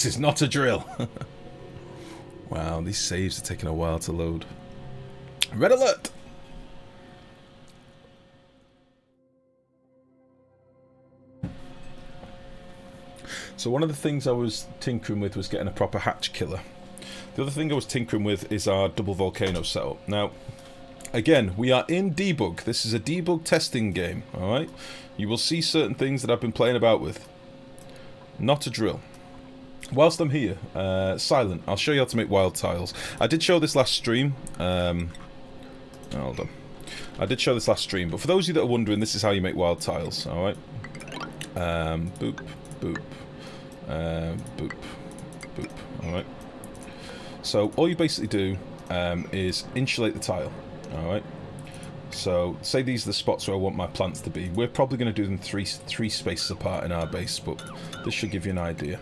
This is not a drill. Wow, these saves are taking a while to load. Red alert! So one of the things I was tinkering with was getting a proper hatch killer. The other thing I was tinkering with is our double volcano setup. Now, again, we are in debug. This is a debug testing game, alright? You will see certain things that I've been playing about with. Not a drill. Whilst I'm here, silent, I'll show you how to make wild tiles. I did show this last stream. Hold on. I did show this last stream, but for those of you that are wondering, this is how you make wild tiles, alright? Boop, boop, boop, boop, alright? So, all you basically do is insulate the tile, alright? So, say these are the spots where I want my plants to be. We're probably going to do them three spaces apart in our base, but this should give you an idea.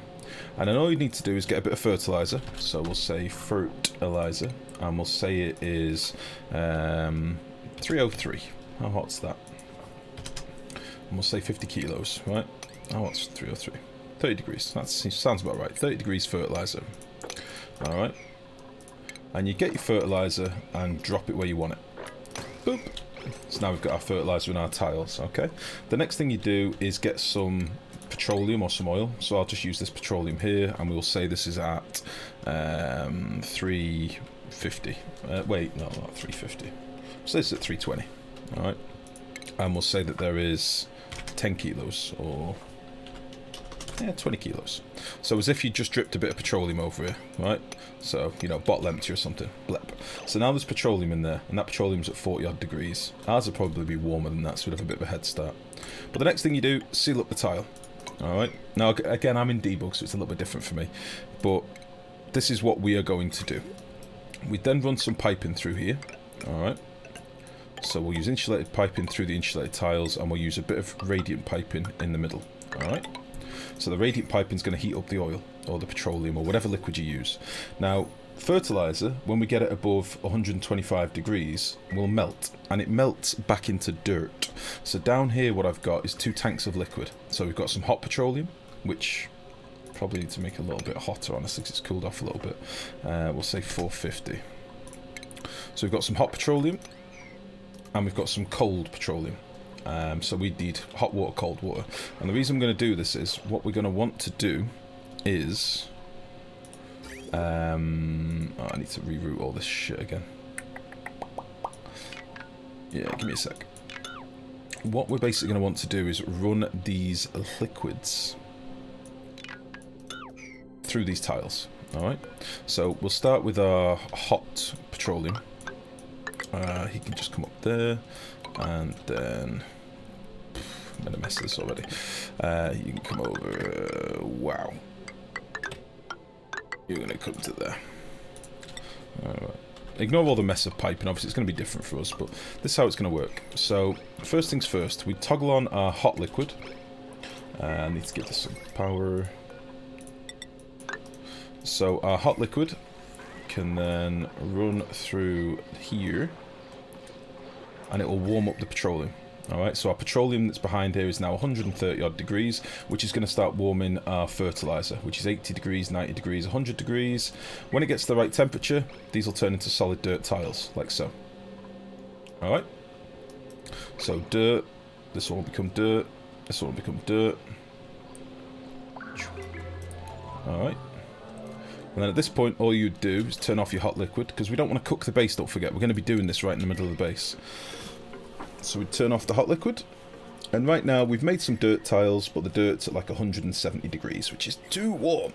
And then all you need to do is get a bit of fertilizer. So we'll say fertilizer, and we'll say it is 303. How hot's that? And we'll say 50 kilos, right? How hot's 303? 30 degrees. That sounds about right. 30 degrees fertilizer. Alright. And you get your fertilizer and drop it where you want it. Boop. So now we've got our fertilizer in our tiles, okay? The next thing you do is get some petroleum or some oil. So I'll just use this petroleum here, and we'll say this is at 350. Wait, no, not 350. So this is at 320. Alright. And we'll say that there is 10 kilos, or... yeah, 20 kilos. So as if you just dripped a bit of petroleum over here, right? So, you know, bottle empty or something. Blep. So now there's petroleum in there, and that petroleum's at 40 odd degrees. Ours will probably be warmer than that, so we'd have a bit of a head start. But the next thing you do, seal up the tile. Alright? Now, again, I'm in debug, so it's a little bit different for me. But this is what we are going to do. We then run some piping through here. Alright? So we'll use insulated piping through the insulated tiles, and we'll use a bit of radiant piping in the middle. Alright? So the radiant piping is going to heat up the oil, or the petroleum, or whatever liquid you use. Now, fertilizer, when we get it above 125 degrees, will melt, and it melts back into dirt. So down here what I've got is 2 tanks of liquid. So we've got some hot petroleum, which probably need to make a little bit hotter, honestly, because it's cooled off a little bit. We'll say 450. So we've got some hot petroleum, and we've got some cold petroleum. So we need hot water, cold water. And the reason I'm going to do this is, what we're going to want to do is... oh, I need to reroute all this shit again. Yeah, give me a sec. What we're basically going to want to do is run these liquids through these tiles. Alright? So we'll start with our hot petroleum. He can just come up there, and then... I'm going to mess this already. You can come over... wow. You're going to come to there. Alright. Ignore all the mess of piping, obviously it's going to be different for us, but this is how it's going to work. So, first things first, we toggle on our hot liquid. I need to give this some power. So, our hot liquid can then run through here, and it will warm up the petroleum. Alright, so our petroleum that's behind here is now 130 odd degrees, which is going to start warming our fertilizer, which is 80 degrees, 90 degrees, 100 degrees. When it gets to the right temperature, these will turn into solid dirt tiles, like so. Alright, so dirt, this one will become dirt, this one will become dirt. Alright, and then at this point all you do is turn off your hot liquid, because we don't want to cook the base, don't forget, we're going to be doing this right in the middle of the base. So we turn off the hot liquid, and right now we've made some dirt tiles, but the dirt's at like 170 degrees, which is too warm.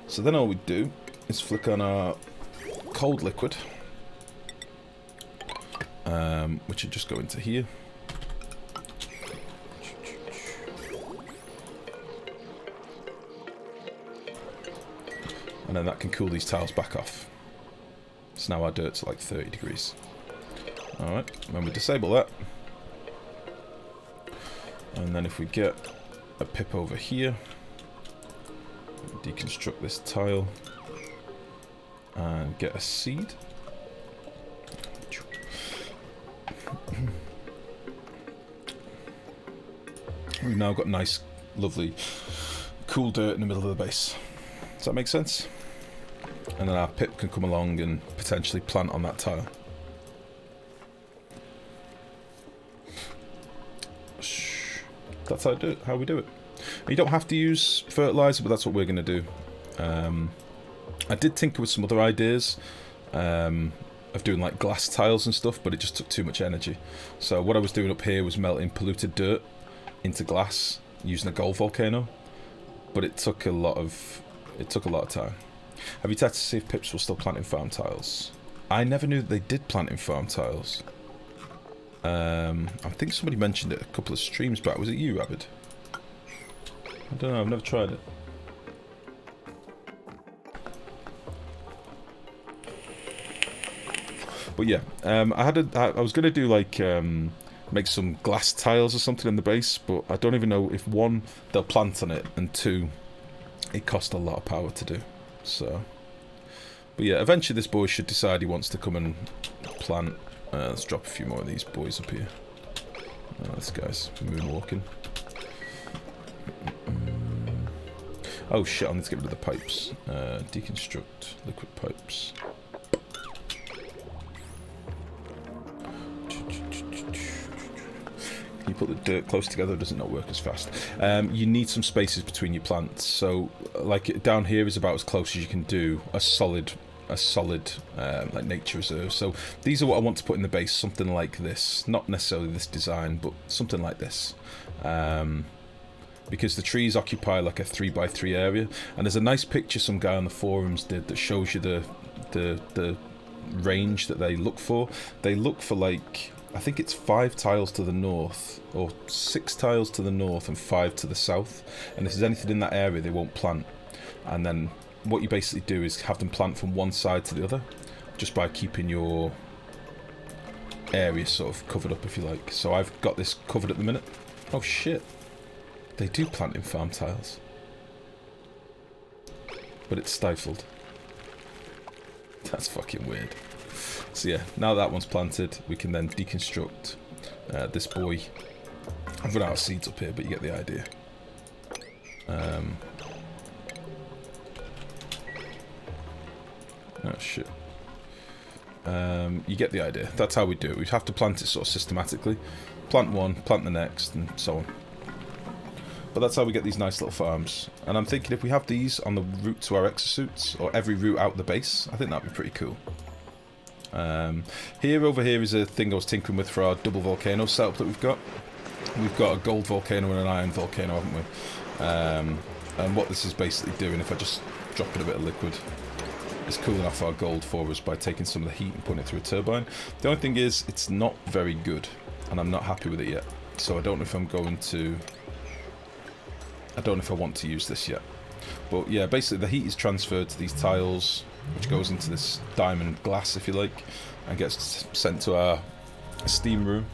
So then all we do is flick on our cold liquid, which would just go into here. And then that can cool these tiles back off. So now our dirt's at like 30 degrees. Alright, then we disable that. And then if we get a pip over here, deconstruct this tile, and get a seed. We've now got nice, lovely, cool dirt in the middle of the base. Does that make sense? And then our pip can come along and potentially plant on that tile. That's how we do it. You don't have to use fertilizer, but that's what we're going to do. I did tinker with some other ideas of doing like glass tiles and stuff, but it just took too much energy. So what I was doing up here was melting polluted dirt into glass using a gold volcano, but it took a lot of time. Have you tested to see if pips were still planting farm tiles? I never knew that they did plant in farm tiles. I think somebody mentioned it a couple of streams back. Was it you, Abid? I don't know, I've never tried it. But yeah, I was going to do like make some glass tiles or something in the base, but I don't even know if one, they'll plant on it, and two, it costs a lot of power to do. So, but yeah, eventually this boy should decide he wants to come and plant. Let's drop a few more of these boys up here. This guy's moonwalking. Oh shit, I need to get rid of the pipes. Deconstruct liquid pipes. You put the dirt close together, does it not work as fast? You need some spaces between your plants. So, like down here is about as close as you can do a solid like nature reserve. So these are what I want to put in the base, something like this, not necessarily this design, but something like this, because the trees occupy like a 3x3 area, and there's a nice picture some guy on the forums did that shows you the range that they look for. They look for like, I think it's 5 tiles to the north, or 6 tiles to the north and 5 to the south, and if there's anything in that area they won't plant. And then what you basically do is have them plant from one side to the other, just by keeping your area sort of covered up, if you like. So I've got this covered at the minute. Oh shit, they do plant in farm tiles, but it's stifled. That's fucking weird. So yeah, now that one's planted, we can then deconstruct this boy. I've run out of seeds up here, but you get the idea. Oh shit. You get the idea. That's how we do it. We'd have to plant it sort of systematically. Plant one, plant the next, and so on. But that's how we get these nice little farms. And I'm thinking if we have these on the route to our exosuits, or every route out the base, I think that'd be pretty cool. Over here is a thing I was tinkering with for our double volcano setup that we've got. We've got a gold volcano and an iron volcano, haven't we? And what this is basically doing, if I just drop in a bit of liquid, is cooling off our gold for us by taking some of the heat and putting it through a turbine. The only thing is, it's not very good, and I'm not happy with it yet. So I don't know if I'm going to... I don't know if I want to use this yet. But yeah, basically the heat is transferred to these tiles, which goes into this diamond glass, if you like, and gets sent to our steam room.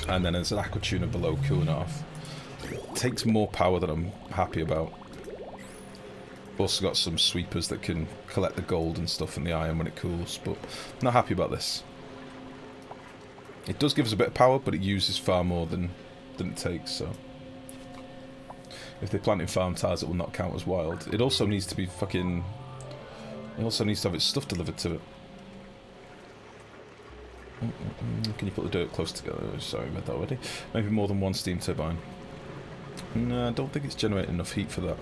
And then there's an aqua tuner below cooling it off. It takes more power than I'm happy about. Also got some sweepers that can collect the gold and stuff and the iron when it cools, but not happy about this. It does give us a bit of power, but it uses far more than it takes, so... If they plant in farm tiles, it will not count as wild. It also needs to be fucking... It also needs to have its stuff delivered to it. Can you put the dirt close together? Sorry, I read that already. Maybe more than one steam turbine. No, I don't think it's generating enough heat for that.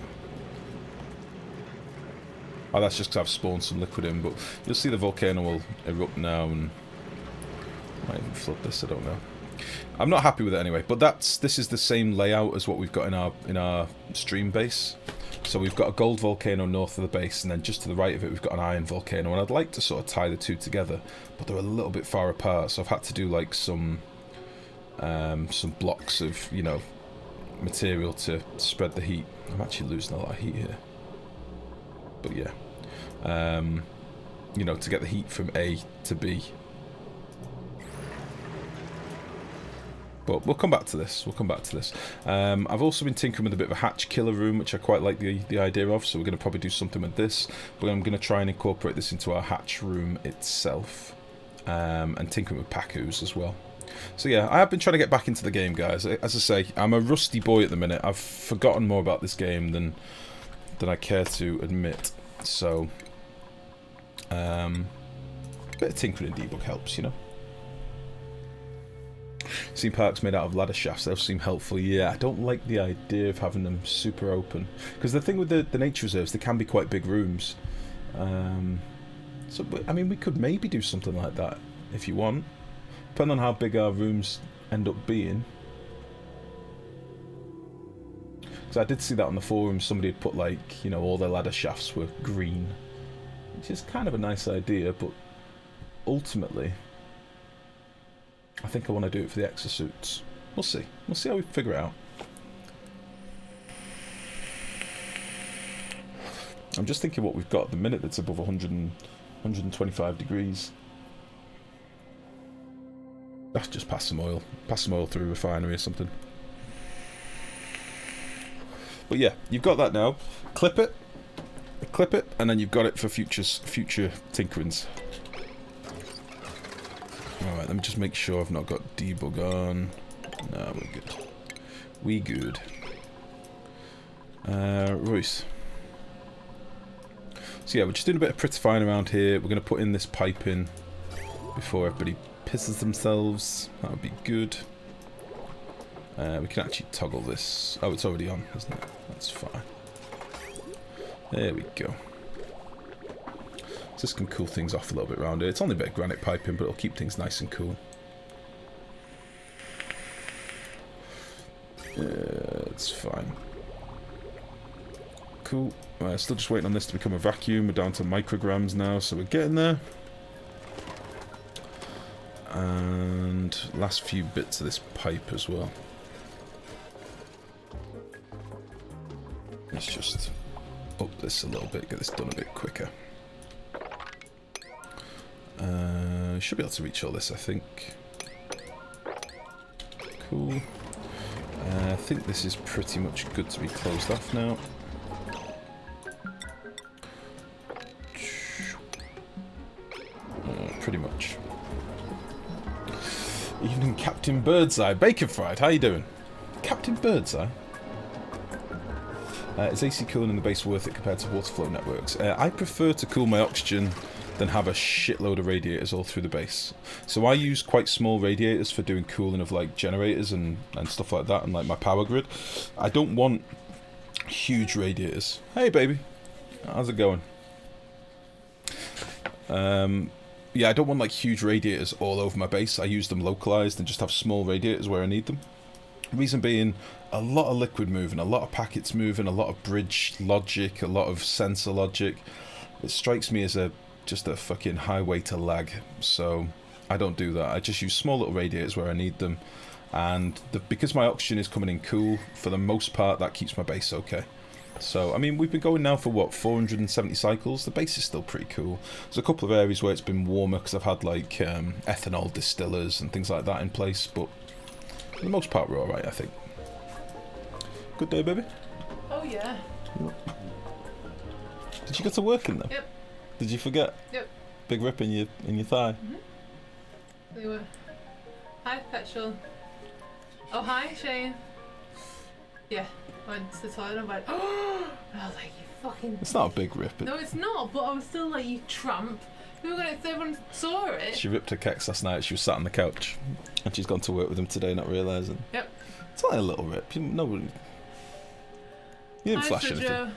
Oh, that's just because I've spawned some liquid in, but you'll see the volcano will erupt now and... might even flood this, I don't know. I'm not happy with it anyway, but this is the same layout as what we've got in our stream base. So we've got a gold volcano north of the base, and then just to the right of it we've got an iron volcano, and I'd like to sort of tie the two together, but they're a little bit far apart, so I've had to do like some blocks of, you know, material to spread the heat. I'm actually losing a lot of heat here. But yeah. You know, to get the heat from A to B. But we'll come back to this. I've also been tinkering with a bit of a hatch killer room, which I quite like the idea of, so we're going to probably do something with this. But I'm going to try and incorporate this into our hatch room itself. And tinkering with packus as well. So yeah, I have been trying to get back into the game, guys. As I say, I'm a rusty boy at the minute. I've forgotten more about this game than I care to admit. So, a bit of tinkering and debug helps, you know. Theme parks made out of ladder shafts, those seem helpful. Yeah, I don't like the idea of having them super open. Because the thing with the nature reserves, they can be quite big rooms. So, I mean, we could maybe do something like that if you want. Depending on how big our rooms end up being. Because I did see that on the forum, somebody had put, like, you know, all their ladder shafts were green. Which is kind of a nice idea, but ultimately, I think I want to do it for the exosuits. We'll see. We'll see how we figure it out. I'm just thinking what we've got at the minute that's above 125 degrees. That's just pass some oil. Pass some oil through a refinery or something. But yeah, you've got that now. Clip it, and then you've got it for future tinkerings. Alright, let me just make sure I've not got debug on. No, we're good. We good. Royce. So yeah, we're just doing a bit of prettifying around here. We're going to put in this pipe in before everybody pisses themselves. That would be good. We can actually toggle this. Oh, it's already on, isn't it? That's fine. There we go. So this can cool things off a little bit around here. It's only a bit of granite piping, but it'll keep things nice and cool. It's fine. Cool. Still just waiting on this to become a vacuum. We're down to micrograms now, so we're getting there. And last few bits of this pipe as well. Let's just up this a little bit, get this done a bit quicker. Should be able to reach all this, I think. Cool. I think this is pretty much good to be closed off now. Pretty much. Evening, Captain Birdseye. Bacon fried, how you doing? Captain Birdseye? Is AC cooling in the base worth it compared to water flow networks? I prefer to cool my oxygen than have a shitload of radiators all through the base. So I use quite small radiators for doing cooling of like generators and stuff like that, and like my power grid. I don't want huge radiators. Hey baby, how's it going? Yeah, I don't want like huge radiators all over my base. I use them localized and just have small radiators where I need them. Reason being, a lot of liquid moving, a lot of packets moving, a lot of bridge logic, a lot of sensor logic. It strikes me as just a fucking highway to lag, so I don't do that. I just use small little radiators where I need them, and because my oxygen is coming in cool, for the most part that keeps my base okay. So, I mean, we've been going now for what, 470 cycles? The base is still pretty cool. There's a couple of areas where it's been warmer because I've had like ethanol distillers and things like that in place, but for the most part we're alright, I think. Good day, baby? Oh yeah. Did you go to work in them? Yep. Did you forget? Yep. Big rip in your thigh? They were. Hi, Petrol. Oh, hi, Shane. Yeah. Went to the toilet and went, oh! And I was like, you fucking... It's not a big rip. No, it's not, but I was still like, you tramp. Everyone saw it. She ripped her keks last night. She was sat on the couch. And she's gone to work with him today, not realising. Yep. It's only a little rip. Nobody... You didn't flash anything. Joe.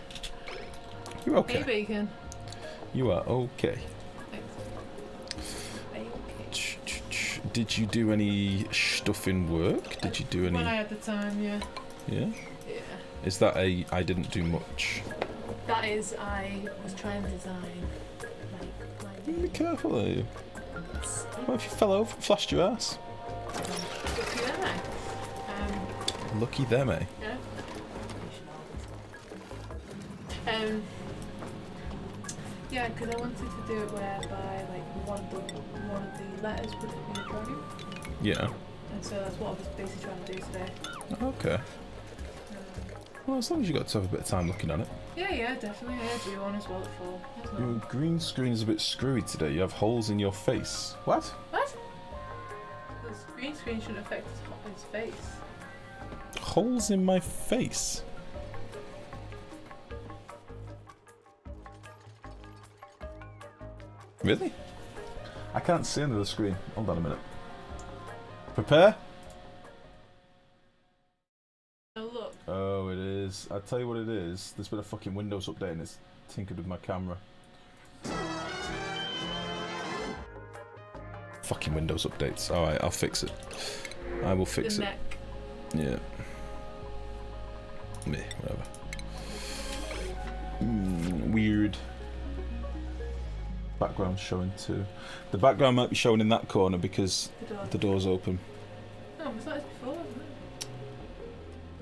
You're okay. Hey, Bacon. You are okay. Thanks. Did you do any stuff in work? Did you do any... When I had the time, yeah. Yeah? Yeah. Is that a I didn't do much? That is, I was trying to design Be careful, are you? What if you fell over and flashed your ass? Lucky them, eh? Lucky them, eh? Yeah. Yeah, because I wanted to do it whereby like one of the letters would be a dragon. Yeah. And so that's what I was basically trying to do today. Okay. Well, as long as you got to have a bit of time looking at it. Yeah, definitely. I had you on as well at Your green screen is a bit screwy today. You have holes in your face. What? What? There's Green screen shouldn't affect his face. Holes in my face? Really? I can't see under the screen. Hold on a minute. Prepare? Oh, look. Oh, it is. I'll tell you what it is. There's been a fucking Windows update and it's tinkered with my camera. Fucking Windows updates. Alright, I'll fix it. I will fix The it. neck. Yeah. Meh, whatever. Weird. Background showing too. The background might be showing in that corner because the door's open. No, it was like this before, wasn't it?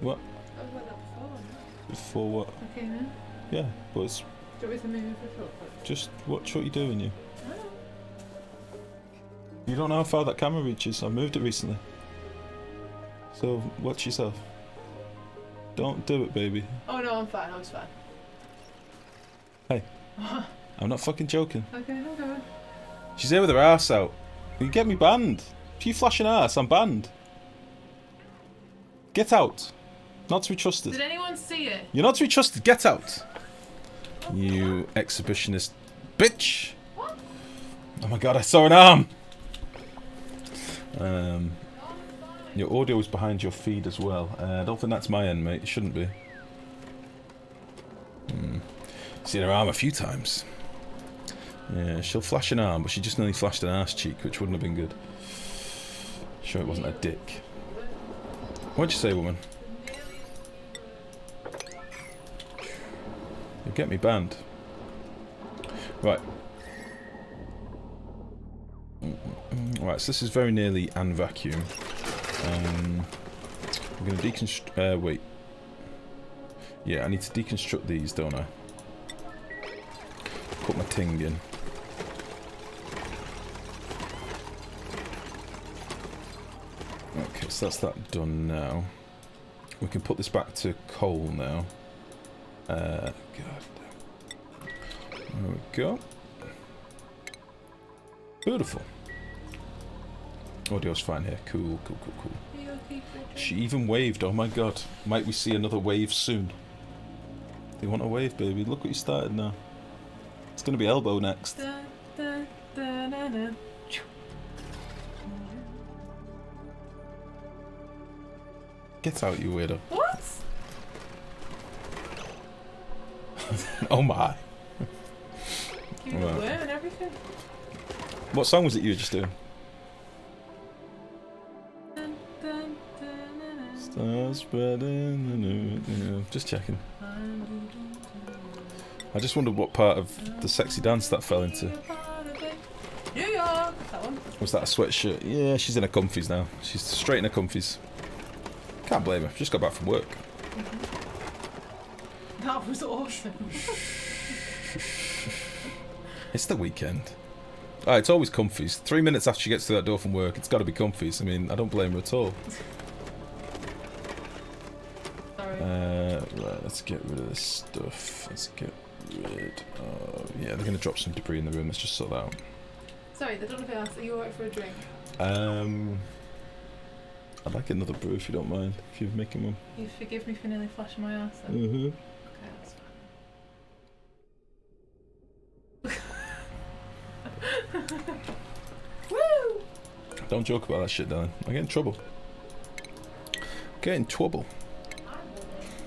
What? That was like that before, wasn't it? Before what? Okay, then. Yeah, but it's Do you want me to move the shortcut? just watch what you're doing, you. Oh. You don't know how far that camera reaches. I moved it recently. So watch yourself. Don't do it, baby. Oh no, I'm fine. I was fine. Hey. I'm not fucking joking. Okay, okay. She's here with her ass out. You get me banned. If you flash an ass, I'm banned. Get out. Not to be trusted. Did anyone see it? You're not to be trusted. Get out. You exhibitionist bitch. What? Oh my god, I saw an arm. Your audio is behind your feed as well. I don't think that's my end, mate. It shouldn't be. Seen her arm a few times. Yeah, she'll flash an arm, but she just nearly flashed an arse cheek, which wouldn't have been good. Sure, it wasn't a dick. What'd you say, woman? You get me banned. Right. Right, so this is very nearly an vacuum. I'm going to deconstruct... wait. Yeah, I need to deconstruct these, don't I? Put my ting in. Okay, so that's that done now. We can put this back to coal now. God damn. There we go. Beautiful. Audio's fine here. Cool, cool, cool, cool. She even waved. Oh my god. Might we see another wave soon? Do you want a wave, baby? Look what you started now. It's gonna be elbow next. Da, da, da, da, da. Get out, you weirdo. What? Oh my. You were Right. and everything? What song was it you were just doing? Dun, dun, dun, dun, dun. Stars spreading the new... Yeah, just checking. I just wondered what part of the sexy dance that fell into. New York! That one. Was that a sweatshirt? Yeah, she's in her comfies now. She's straight in her comfies. Can't blame her. Just got back from work. That was awesome. It's the weekend. Ah, it's always comfies. 3 minutes after she gets to that door from work, it's got to be comfies. I mean, I don't blame her at all. Sorry. Right, let's get rid of this stuff. Let's get rid of... Yeah, they're going to drop some debris in the room. Let's just sort that out. Sorry, they don't know if I asked. Are you alright for a drink? I'd like another brew if you don't mind. If you're making one. You forgive me for nearly flashing my ass then? Mm-hmm. Okay, that's fine. Woo! Don't joke about that shit, darling. I get in trouble. Get in trouble.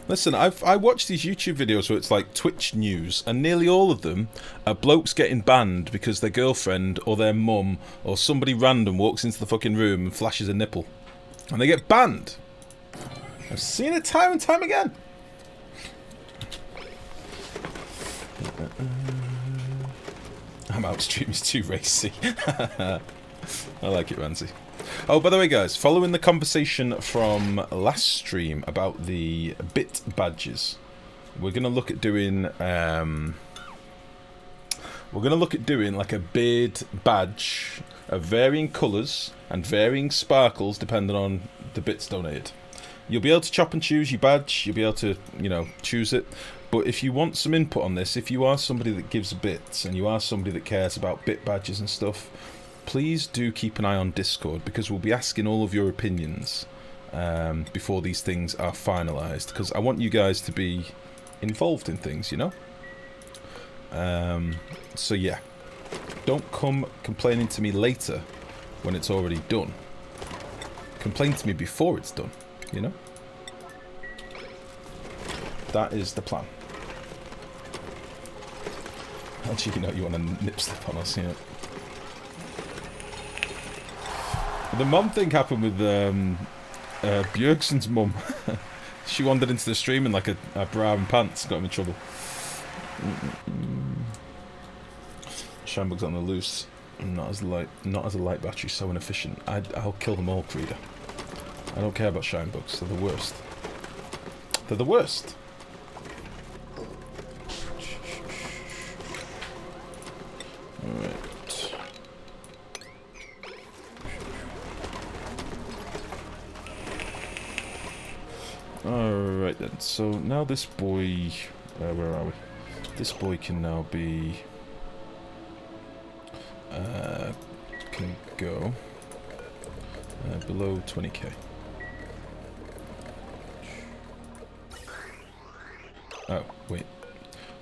Listen, I watch these YouTube videos where it's like Twitch news, and nearly all of them are blokes getting banned because their girlfriend or their mum or somebody random walks into the fucking room and flashes a nipple. And they get banned. I've seen it time and time again. I'm out, stream is too racy. I like it, Ramsey. Oh, by the way, guys, following the conversation from last stream about the bit badges, we're gonna look at doing like a beard badge of varying colours and varying sparkles depending on the bits donated. You'll be able to chop and choose your badge. You'll be able to, you know, choose it. But if you want some input on this, if you are somebody that gives bits and you are somebody that cares about bit badges and stuff, please do keep an eye on Discord, because we'll be asking all of your opinions before these things are finalised, because I want you guys to be involved in things, you know? So yeah, don't come complaining to me later when it's already done. Complain to me before it's done, you know? That is the plan. Actually, you know, you want to nip slip on us, you know. The mum thing happened with Bjergsen's mum. She wandered into the stream in like a bra and pants, got him in trouble. Shinebug's on the loose. Not as a light battery, so inefficient. I'll kill them all, Creeder. I don't care about shinebugs. They're the worst. They're the worst. Alright. Alright then. So now this boy, where are we? This boy can now be can go below 20k. Oh, wait.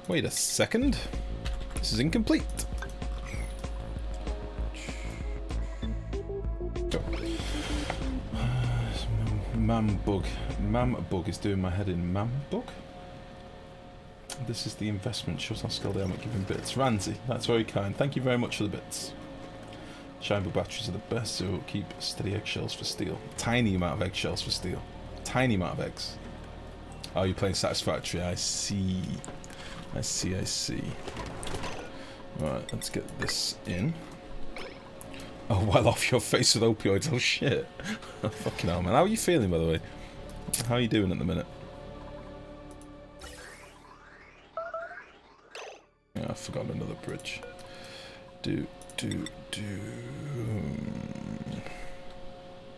Wait a second. This is incomplete. Go. Mambug. Mambug is doing my head in. Mambug? This is the investment. Shows how skilled I am at giving bits. Ranzi, that's very kind. Thank you very much for the bits. Shinebug batteries are the best, so keep steady eggshells for steel. Tiny amount of eggshells for steel. Tiny amount of eggs. Oh, you're playing Satisfactory. I see. I see, I see. Right, let's get this in. Oh, well off your face with opioids. Oh, shit. Fucking hell, man. How are you feeling, by the way? How are you doing at the minute? Yeah, I forgot another bridge.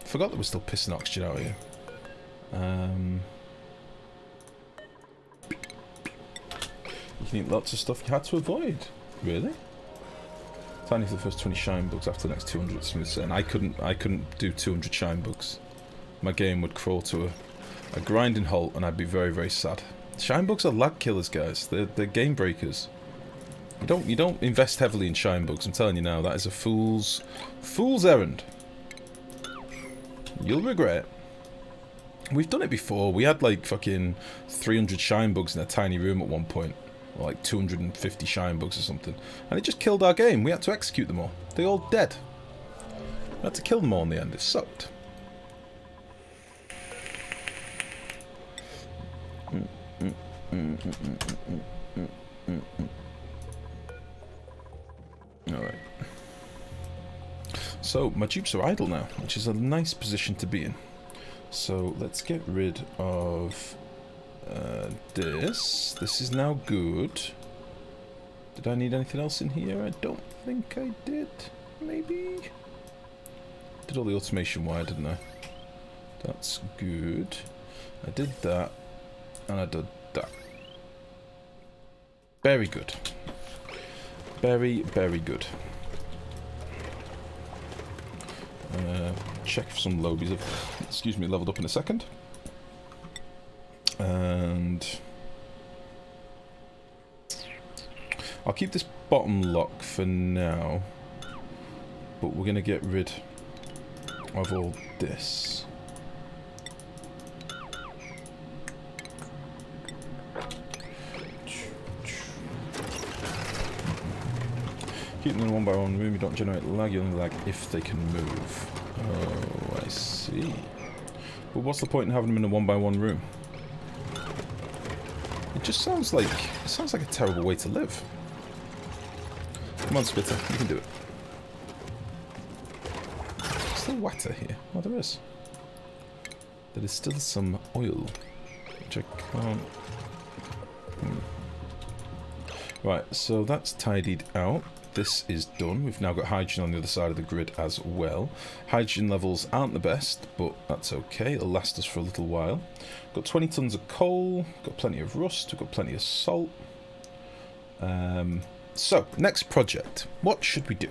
Forgot that we're still pissing oxygen out here. You can eat lots of stuff you had to avoid. Really? Tiny for the first 20 shine bugs, after the next 200 smooth sailing. I couldn't do 200 shine bugs. My game would crawl to a grinding halt and I'd be very, very sad. Shine bugs are lag killers, guys. They're game breakers. You don't invest heavily in shine bugs, I'm telling you now. That is a fool's errand. You'll regret it. We've done it before. We had like fucking 300 shine bugs in a tiny room at one point. Or like 250 shine bugs or something. And it just killed our game. We had to execute them all. They all dead. We had to kill them all in the end. It sucked. Alright. So, my dupes are idle now, which is a nice position to be in. So, let's get rid of this. This is now good. Did I need anything else in here? I don't think I did. Maybe? Did all the automation wire, didn't I? That's good. I did that. And I did that. Very good. Very, very good. Check if some lobies have, excuse me, leveled up in a second. And I'll keep this bottom lock for now, but we're going to get rid of all this. Keep them in a one-by-one room, you don't generate lag, you only lag if they can move. Oh, I see. But what's the point in having them in a one-by-one room? It just sounds like a terrible way to live. Come on, Spitter, you can do it. Is there water here? Oh, there is. There is still some oil, which I can't... Right, so that's tidied out. This is done. We've now got hydrogen on the other side of the grid as well. Hydrogen levels aren't the best, but that's okay. It'll last us for a little while. Got 20 tons of coal. Got plenty of rust. We've got plenty of salt. So, next project. What should we do?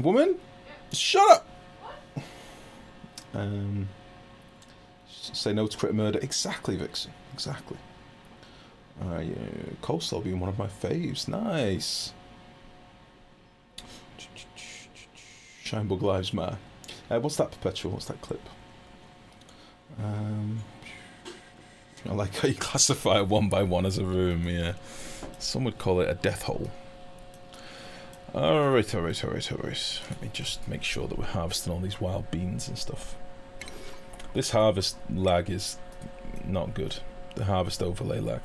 Woman? Shut up! Say no to critter murder. Exactly, Vixen. Exactly. Yeah, coleslaw being one of my faves. Nice. Shinebug Lives Matter. What's that, Perpetual? What's that clip? I like how you classify a 1x1 as a room, yeah. Some would call it a death hole. Alright. Let me just make sure that we're harvesting all these wild beans and stuff. This harvest lag is not good. The harvest overlay lag.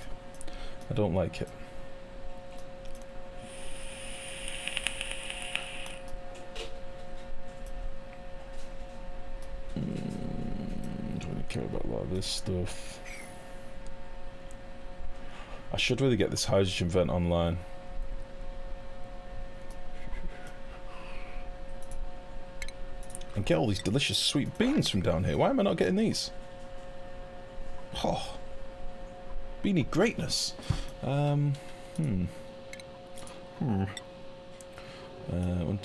I don't like it. Don't really care about a lot of this stuff. I should really get this hydrogen vent online. And get all these delicious sweet beans from down here. Why am I not getting these? Oh. Beanie greatness. 1, 2, 3, 1,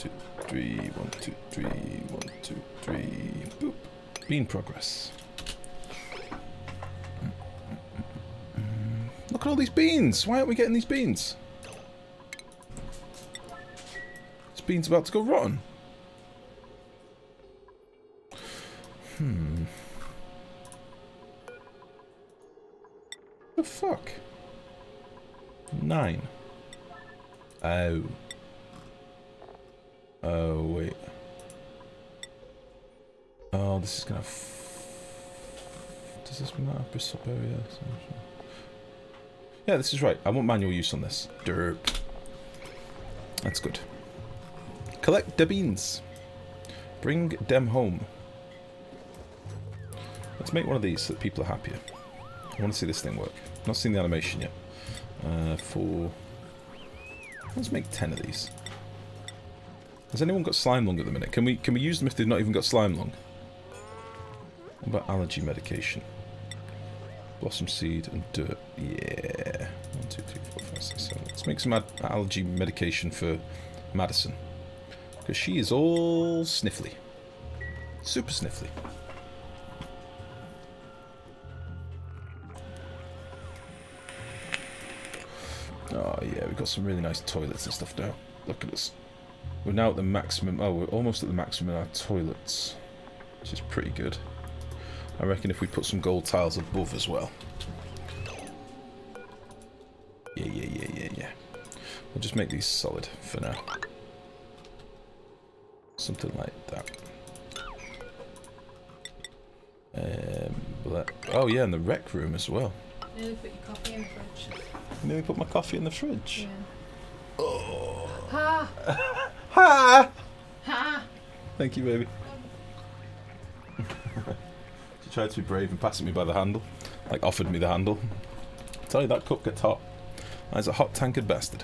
2, 3, 1, 2, 3. Boop. Bean progress. Look at all these beans. Why aren't we getting these beans? This bean's about to go rotten. The fuck? 9. Oh. Oh, wait. Oh, this is gonna. Does this mean that I've bristled up area? Yeah, this is right. I want manual use on this. Derp. That's good. Collect the beans. Bring them home. Let's make one of these so that people are happier. I want to see this thing work. Not seen the animation yet. Let's make 10 of these. Has anyone got slime lung at the minute? Can we use them if they've not even got slime lung? What about allergy medication? Blossom seed and dirt. Yeah. 1, 2, 3, 4, 5, 6, 7. Let's make some allergy medication for Madison. Because she is all sniffly. Super sniffly. Oh yeah, we've got some really nice toilets and stuff now. Look at us. We're now at the maximum. Oh, we're almost at the maximum in our toilets, which is pretty good. I reckon if we put some gold tiles above as well. Yeah. We'll just make these solid for now. Something like that. Oh yeah, and the rec room as well. Nearly put your coffee in the fridge. Nearly put my coffee in the fridge. Yeah. Oh. Ha! Ha! Ha! Thank you, baby. She tried to be brave and pass it me by the handle. Like, offered me the handle. I tell you, that cup gets hot. That's a hot tankard bastard.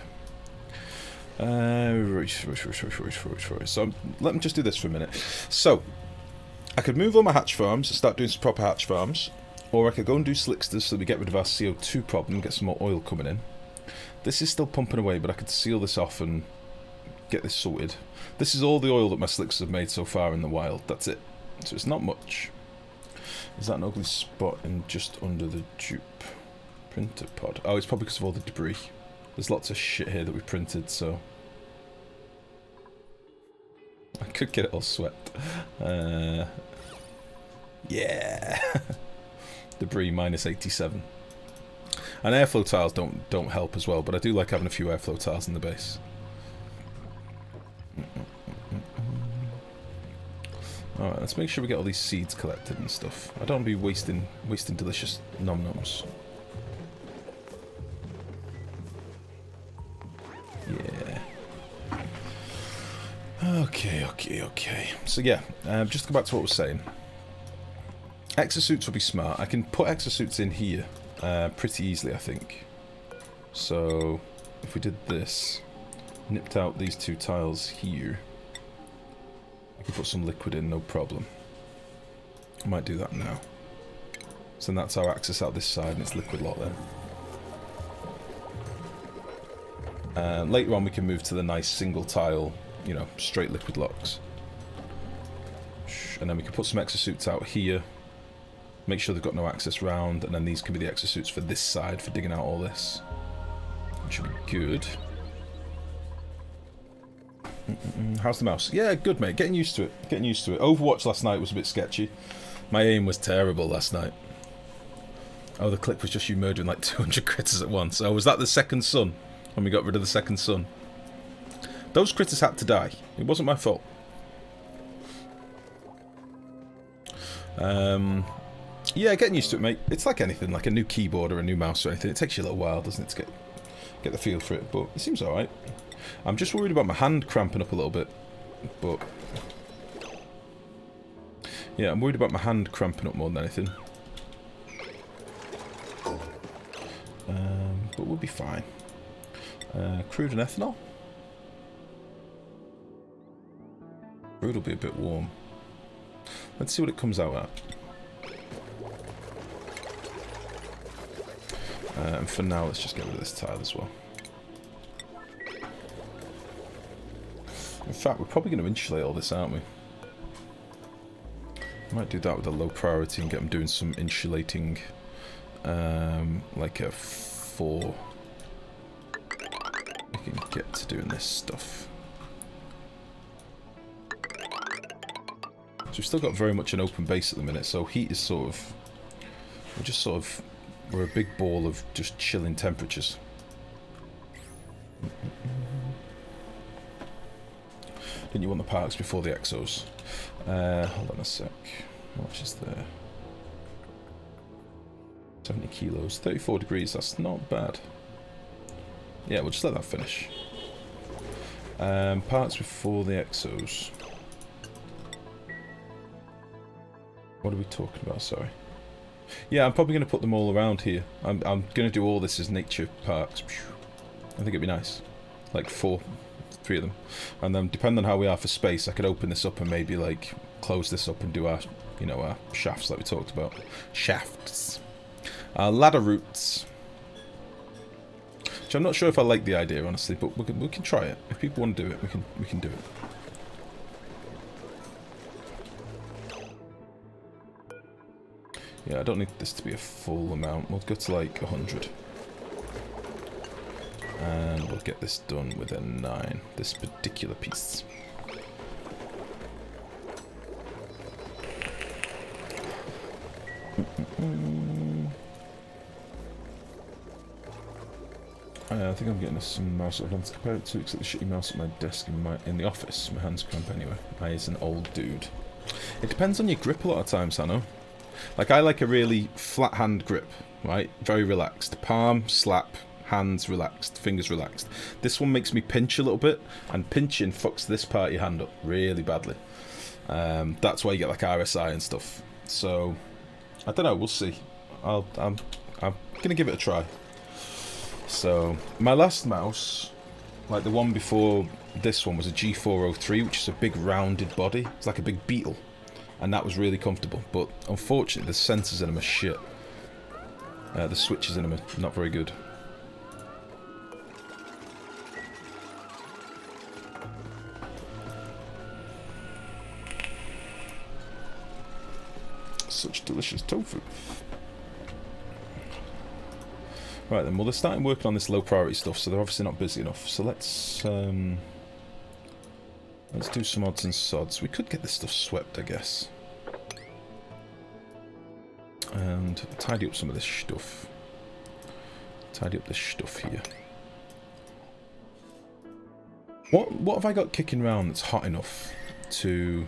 So, let me just do this for a minute. So, I could move all my hatch farms and start doing some proper hatch farms. Or I could go and do Slicksters so we get rid of our CO2 problem and get some more oil coming in. This is still pumping away, but I could seal this off and get this sorted. This is all the oil that my Slicksters have made so far in the wild. That's it. So it's not much. Is that an ugly spot in just under the dupe printer pod? Oh, it's probably because of all the debris. There's lots of shit here that we printed, so... I could get it all swept. Yeah! Debris minus 87. And airflow tiles don't help as well, but I do like having a few airflow tiles in the base. Alright, let's make sure we get all these seeds collected and stuff. I don't want to be wasting delicious nom-noms. Yeah. Okay. So yeah, just to go back to what I was saying. Exosuits will be smart. I can put exosuits in here pretty easily, I think. So, if we did this, nipped out these 2 tiles here, I can put some liquid in, no problem. I might do that now. So then that's our access out this side, and it's liquid lot then. Later on we can move to the nice single tile you know, straight liquid locks. And then we can put some exosuits out here. Make sure they've got no access round, and then these can be the exosuits for this side for digging out all this. Which should be good. How's the mouse? Yeah, good, mate. Getting used to it. Getting used to it. Overwatch last night was a bit sketchy. My aim was terrible last night. Oh, the clip was just you murdering like 200 critters at once. Oh, was that the second sun? When we got rid of the second sun? Those critters had to die. It wasn't my fault. Yeah, getting used to it, mate. It's like anything, like a new keyboard or a new mouse or anything. It takes you a little while, doesn't it, to get the feel for it, but it seems alright. I'm just worried about my hand cramping up a little bit, but... yeah, I'm worried about my hand cramping up more than anything. But we'll be fine. Crude and ethanol? Crude will be a bit warm. Let's see what it comes out at. And for now, let's just get rid of this tile as well. In fact, we're probably going to insulate all this, aren't we? Might do that with a low priority and get them doing some insulating, like a 4. We can get to doing this stuff. So we've still got very much an open base at the minute, so heat is sort of... we're a big ball of just chilling temperatures. Didn't you want the parks before the exos? Hold on a sec. How much is there? 70 kilos. 34 degrees. That's not bad. Yeah, we'll just let that finish. Parts before the exos. What are we talking about? Sorry. Yeah, I'm probably going to put them all around here. I'm going to do all this as nature parks. I think it'd be nice. Like 3 of them. And then, depending on how we are for space, I could open this up and maybe, like, close this up and do our, you know, our shafts like we talked about. Shafts. Ladder routes. Which I'm not sure if I like the idea, honestly, but we can try it. If people want to do it, we can do it. Yeah, I don't need this to be a full amount. We'll go to like 100. And we'll get this done within 9. This particular piece. I think I'm getting some mouse I've done to compare it to, except the shitty mouse at my desk in the office. My hands cramp anyway. I is an old dude. It depends on your grip a lot of times, I know. Like, I like a really flat hand grip, right? Very relaxed. Palm, slap, hands relaxed, fingers relaxed. This one makes me pinch a little bit, and pinching fucks this part of your hand up really badly. That's why you get like RSI and stuff. So, I don't know, we'll see. I'm gonna give it a try. So, my last mouse, like the one before this one, was a G403, which is a big rounded body. It's like a big beetle. And that was really comfortable. But unfortunately, the sensors in them are shit. The switches in them are not very good. Such delicious tofu. Right then, well they're starting working on this low priority stuff, so they're obviously not busy enough. So let's do some odds and sods. We could get this stuff swept, I guess. And tidy up some of this stuff. Tidy up this stuff here. What have I got kicking around that's hot enough to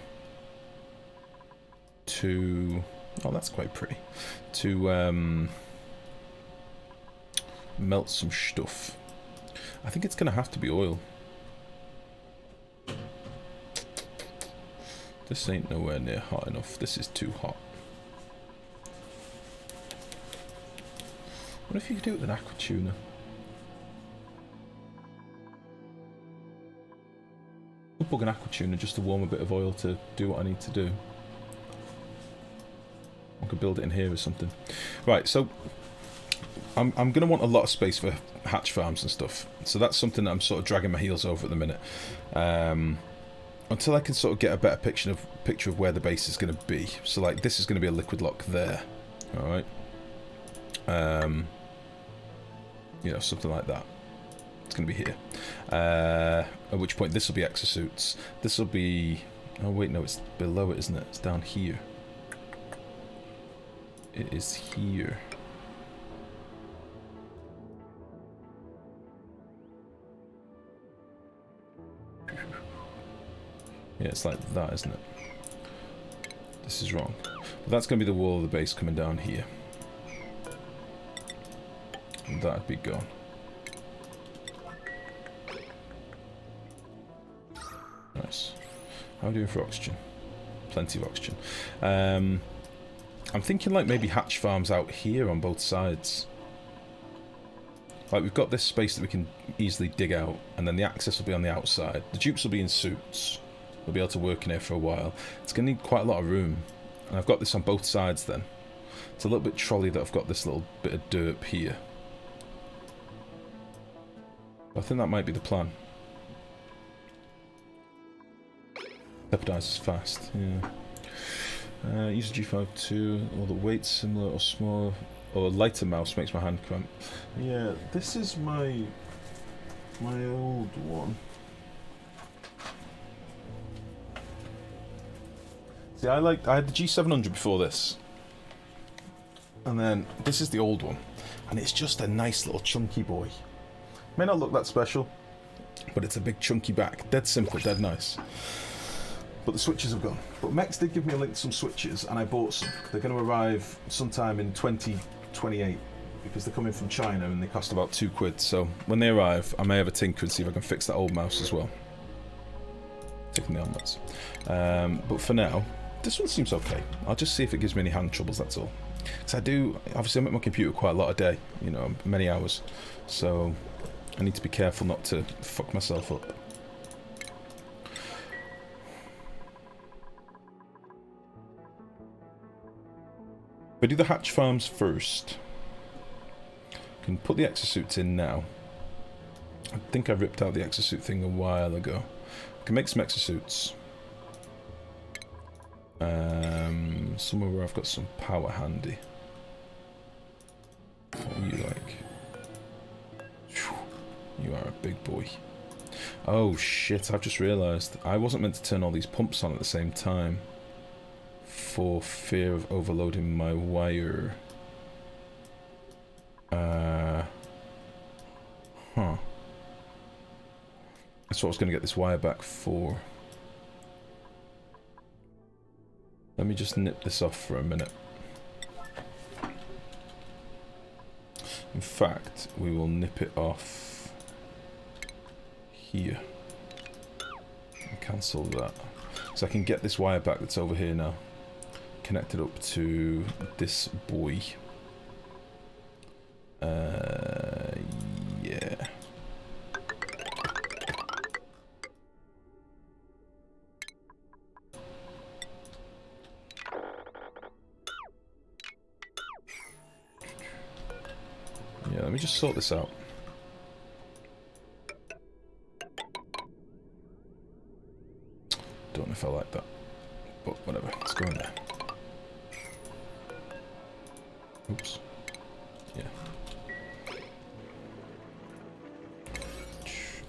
oh, that's quite pretty. To melt some stuff. I think it's going to have to be oil. This ain't nowhere near hot enough. This is too hot. What if you could do it with an aqua tuner? I'll plug an aqua tuner just to warm a bit of oil to do what I need to do. I could build it in here or something. Right, so I'm going to want a lot of space for hatch farms and stuff. So that's something that I'm sort of dragging my heels over at the minute. until I can sort of get a better picture of where the base is going to be. So like this is going to be a liquid lock there, all right. You know, something like that. It's going to be here. At which point this will be exosuits. This will be. Oh wait, no, it's below it, isn't it? It's down here. It is here. Yeah, it's like that, isn't it? This is wrong. But that's going to be the wall of the base coming down here. And that'd be gone. Nice. How are we doing for oxygen? Plenty of oxygen. I'm thinking like maybe hatch farms out here on both sides. Like we've got this space that we can easily dig out, and then the access will be on the outside. The dupes will be in suits. We'll be able to work in here for a while. It's going to need quite a lot of room. And I've got this on both sides then. It's a little bit trolley that I've got this little bit of dirt here. I think that might be the plan. Jeopardizes fast, yeah. Use a G52, or the weight's similar or smaller, or lighter mouse makes my hand cramp. Yeah, this is my old one. See, I had the G700 before this. And then this is the old one. And it's just a nice little chunky boy. May not look that special, but it's a big chunky back. Dead simple, dead nice. But the switches have gone. But Mex did give me a link to some switches, and I bought some. They're going to arrive sometime in 2028, because they're coming from China and they cost about £2. So when they arrive, I may have a tinker and see if I can fix that old mouse as well. Taking the onwards. But for now, this one seems okay. I'll just see if it gives me any hand troubles, that's all. Because I do, obviously I'm at my computer quite a lot a day, you know, many hours. So I need to be careful not to fuck myself up. If I do the hatch farms first, I can put the exosuits in now. I think I ripped out the exosuit thing a while ago. I can make some exosuits. Somewhere where I've got some power handy. What are you like? You are a big boy. Oh shit, I've just realised I wasn't meant to turn all these pumps on at the same time for fear of overloading my wire. Huh. That's what I was going to get this wire back for. Let me just nip this off for a minute. In fact, we will nip it off here. And cancel that. So I can get this wire back that's over here now. Connected up to this boy. Yeah. Yeah, let me just sort this out. Don't know if I like that, but whatever, let's go in there. Oops. Yeah.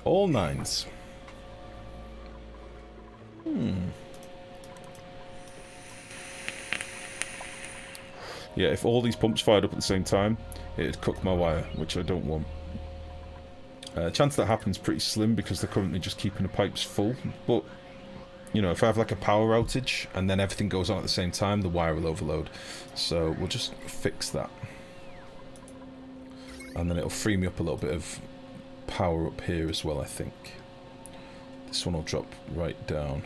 All nines. Yeah, if all these pumps fired up at the same time, it'd cook my wire, which I don't want. Chance that happens pretty slim because they're currently just keeping the pipes full, but you know, if I have like a power outage and then everything goes on at the same time, the wire will overload. So we'll just fix that. And then it'll free me up a little bit of power up here as well, I think. This one will drop right down.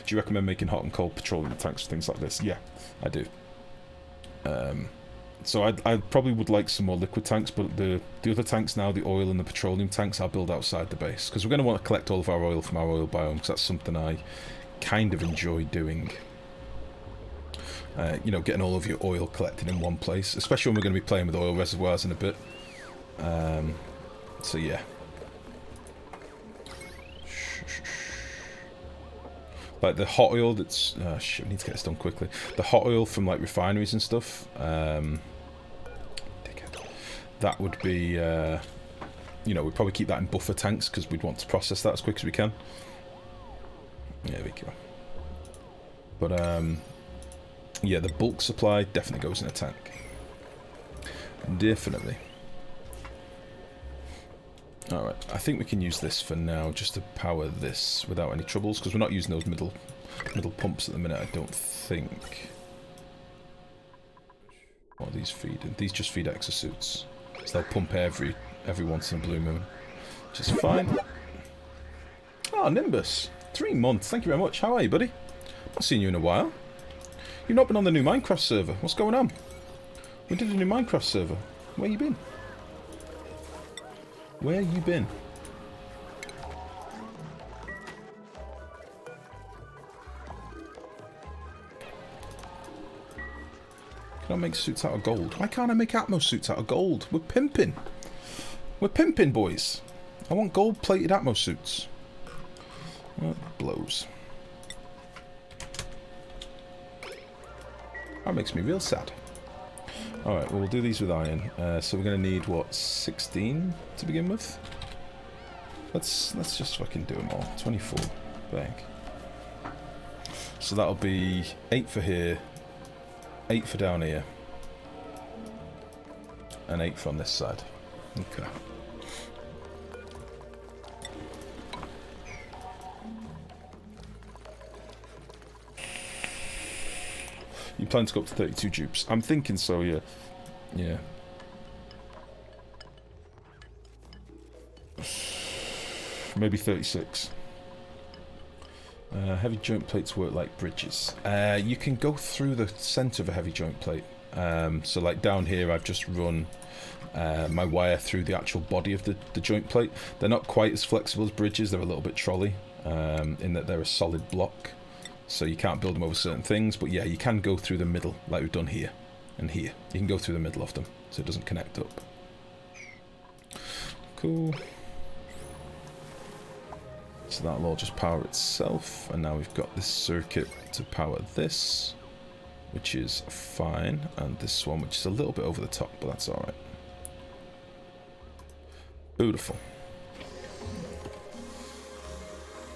Do you recommend making hot and cold petroleum tanks for things like this? Yeah, I do. So I probably would like some more liquid tanks, but the other tanks now, the oil and the petroleum tanks, I'll build outside the base. Because we're going to want to collect all of our oil from our oil biome, because that's something I kind of enjoy doing. You know, getting all of your oil collected in one place, especially when we're going to be playing with oil reservoirs in a bit. So yeah. Like the hot oil that's... Oh shit, we need to get this done quickly. The hot oil from like refineries and stuff, that would be... you know, we'd probably keep that in buffer tanks because we'd want to process that as quick as we can. There we go. But, yeah, the bulk supply definitely goes in a tank. Definitely. Alright, I think we can use this for now just to power this without any troubles, because we're not using those middle pumps at the minute, I don't think. What are these feeding? These just feed exosuits. So they'll pump every once in a blue moon. Which is fine. Oh, Nimbus! 3 months, thank you very much. How are you, buddy? Not seen you in a while. You've not been on the new Minecraft server. What's going on? We did a new Minecraft server. Where you been? Where you been? Can I make suits out of gold? Why can't I make Atmos suits out of gold? We're pimping. We're pimping, boys. I want gold-plated Atmos suits. That blows. That makes me real sad. Alright, well, we'll do these with iron. So we're going to need, what, 16 to begin with? Let's just fucking do them all. 24. Bang. So that'll be 8 for here, 8 for down here, and 8 from this side. Okay. You plan to go up to 32 dupes? I'm thinking so, yeah. Yeah. Maybe 36. Heavy joint plates work like bridges. You can go through the centre of a heavy joint plate. So like down here I've just run my wire through the actual body of the joint plate. They're not quite as flexible as bridges, they're a little bit trolley, in that they're a solid block. So you can't build them over certain things, but yeah, you can go through the middle, like we've done here and here. You can go through the middle of them, so it doesn't connect up. Cool. So that'll all just power itself, and now we've got this circuit to power this, which is fine, and this one, which is a little bit over the top, but that's alright. Beautiful.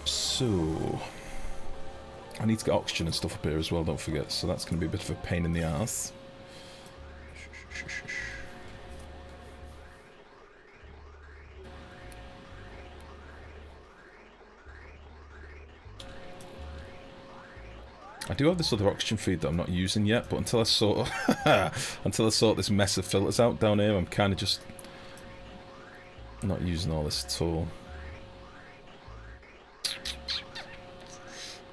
So... I need to get oxygen and stuff up here as well, don't forget, so that's going to be a bit of a pain in the ass. I do have this other oxygen feed that I'm not using yet, but until I sort this mess of filters out down here, I'm kind of just not using all this at all.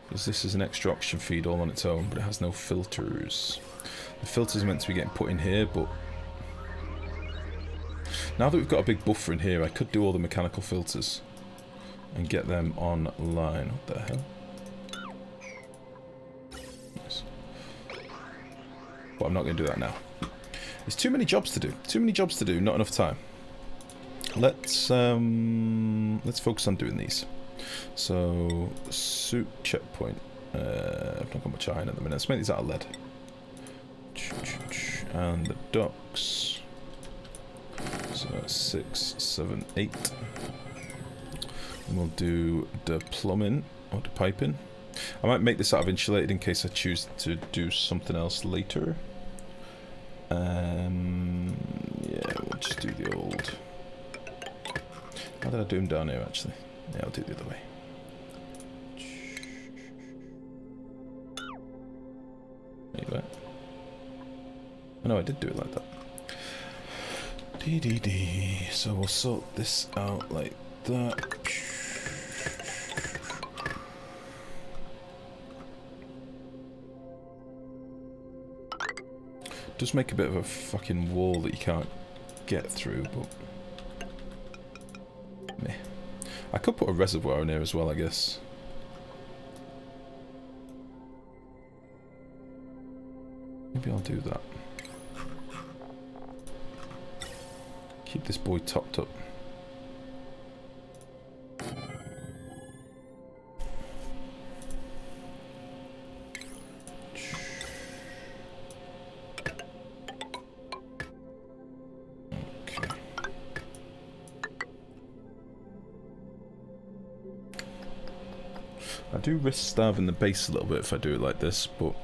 Because this is an extra oxygen feed all on its own, but it has no filters. The filters are meant to be getting put in here, but now that we've got a big buffer in here, I could do all the mechanical filters and get them online. What the hell? Nice. But I'm not going to do that now. There's too many jobs to do. Too many jobs to do, not enough time. Let's focus on doing these. So, suit checkpoint. I've not got much iron at the minute. Let's make these out of lead. And the docks. So that's 6, 7, 8. And we'll do the plumbing, or the piping. I might make this out of insulated in case I choose to do something else later. Yeah, we'll just do the old... How did I do them down here, actually? Yeah, I'll do it the other way. There you go. Oh no, I did do it like that. DDD. So we'll sort this out like that. Does make a bit of a fucking wall that you can't get through, but... meh. I could put a reservoir in here as well, I guess. Maybe I'll do that. Keep this boy topped up. I do risk starving the base a little bit if I do it like this, but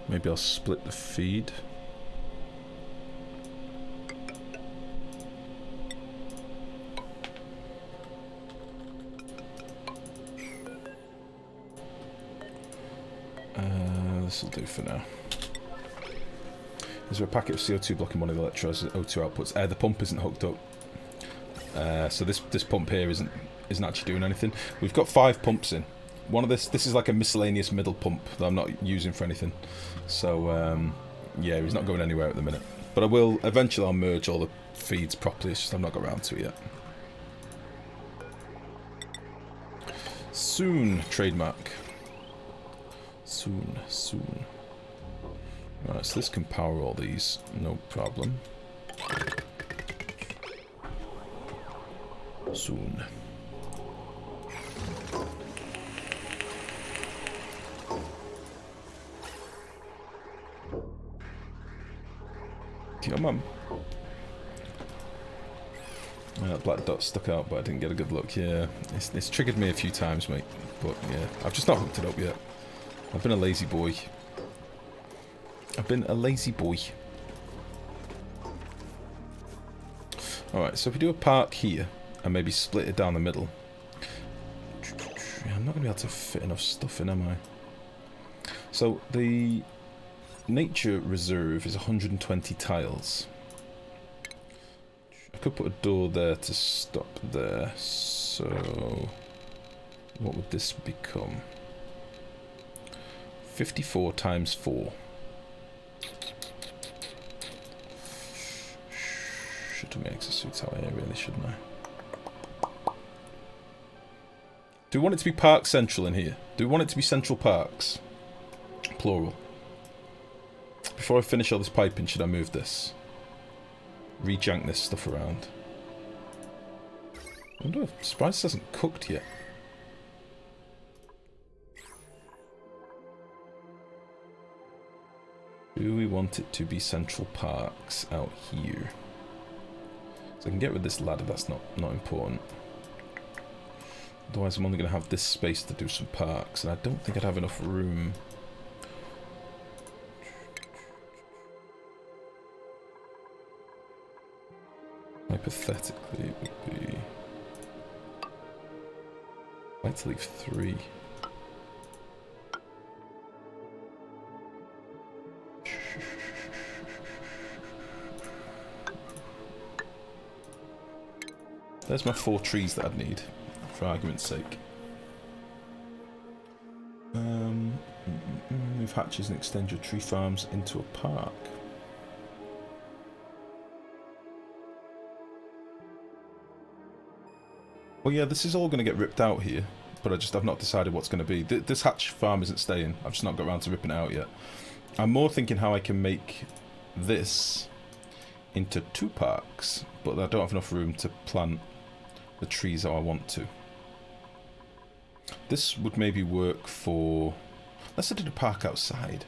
maybe I'll split the feed. This will do for now. Is there a packet of CO2 blocking one of the electrodes O2 outputs? The pump isn't hooked up. So this pump here isn't actually doing anything. We've got 5 pumps in. One of this is like a miscellaneous middle pump that I'm not using for anything. So yeah, he's not going anywhere at the minute. But I will eventually. I'll merge all the feeds properly. It's just I've not got around to it yet. Soon, trademark. Soon. Right, so this can power all these, no problem. Soon. Come on. That black dot stuck out, but I didn't get a good look. Yeah, it's triggered me a few times, mate. But yeah, I've just not hooked it up yet. I've been a lazy boy. Alright, so if we do a park here, and maybe split it down the middle. I'm not going to be able to fit enough stuff in, am I? So, the nature reserve is 120 tiles. I could put a door there to stop there, so... what would this become? 54 times 4. Should have made exosuits out here, really, shouldn't I? Do we want it to be park central in here? Do we want it to be central parks? Plural. Before I finish all this piping, should I move this? Rejank this stuff around. I wonder if Spice hasn't cooked yet. Do we want it to be central parks out here? So I can get rid of this ladder, that's not important. Otherwise I'm only going to have this space to do some parks, and I don't think I'd have enough room. Hypothetically, it would be... I'd like to leave 3. There's my 4 trees that I'd need, for argument's sake. Move hatches and extend your tree farms into a park. Well, yeah, this is all going to get ripped out here, but I've not decided what's going to be. This hatch farm isn't staying. I've just not got around to ripping it out yet. I'm more thinking how I can make this into 2 parks, but I don't have enough room to plant the trees that I want to. This would maybe work for... Let's do a park outside.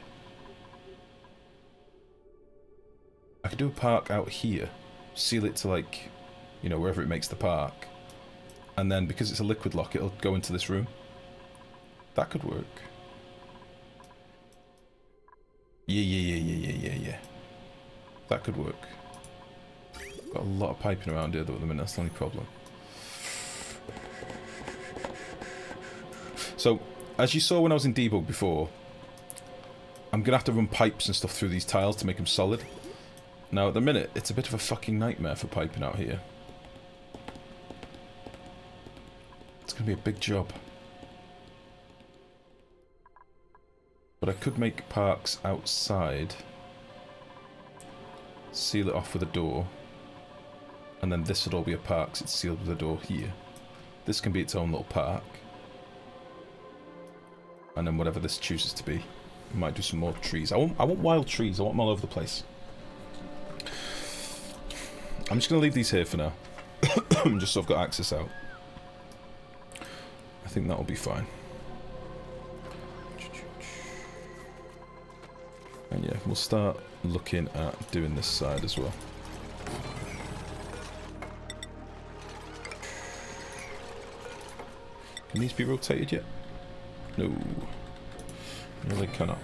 I could do a park out here. Seal it to, like, you know, wherever it makes the park. And then, because it's a liquid lock, it'll go into this room. That could work. Yeah. That could work. Got a lot of piping around here, though, at the minute. That's the only problem. So, as you saw when I was in debug before, I'm going to have to run pipes and stuff through these tiles to make them solid. Now, at the minute, it's a bit of a fucking nightmare for piping out here. It's going to be a big job. But I could make parks outside. Seal it off with a door. And then this would all be a park, 'cause it's sealed with a door here. This can be its own little park. And then whatever this chooses to be. Might do some more trees. I want wild trees. I want them all over the place. I'm just going to leave these here for now. Just so I've got access out. I think that'll be fine. And yeah, we'll start looking at doing this side as well. Can these be rotated yet? No. No, they cannot.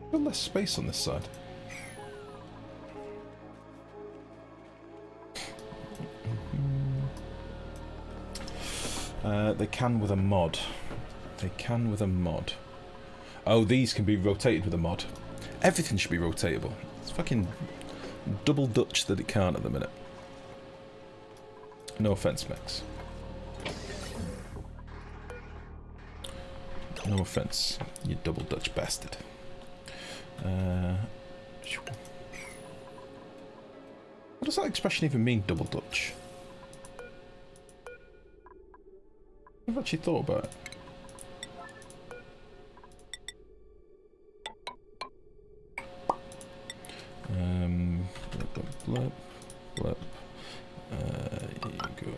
A bit less space on this side. They can with a mod. They can with a mod. Oh, these can be rotated with a mod. Everything should be rotatable. It's fucking double Dutch that it can't at the minute. No offense, Max. No offense, you double Dutch bastard. What does that expression even mean, double Dutch? I've actually thought about it. Blip, blip. You go.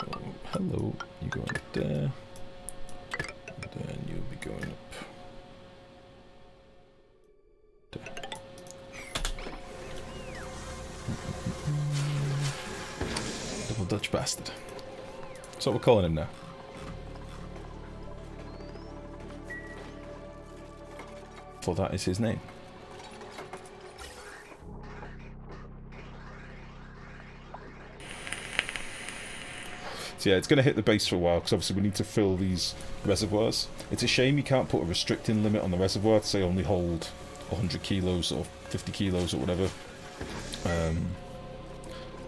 Hello. You go up there. And then you'll be going up. There. Double Dutch bastard. That's what we're calling him now. For that is his name. So yeah, it's going to hit the base for a while, because obviously we need to fill these reservoirs. It's a shame you can't put a restricting limit on the reservoir to say only hold 100 kilos or 50 kilos or whatever.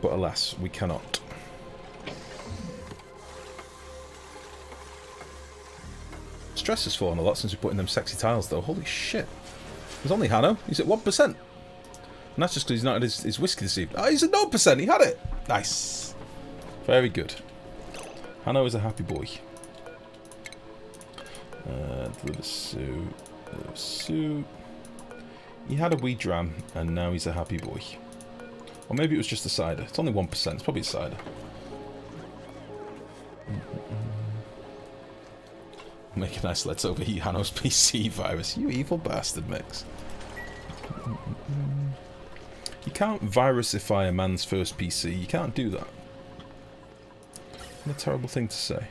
But alas, we cannot. Stress has fallen a lot since we put in them sexy tiles though. Holy shit. There's only Hanno. He's at 1%. And that's just because he's not had his whiskey this evening. Oh, he's at 0%. He had it. Nice. Very good. Hanno is a happy boy. Deliver suit. Deliver suit. He had a wee dram, and now he's a happy boy. Or maybe it was just a cider. It's only 1%. It's probably a cider. Make a nice let's overheat Hanno's PC virus. You evil bastard, Mix. You can't virusify a man's first PC. You can't do that. What a terrible thing to say.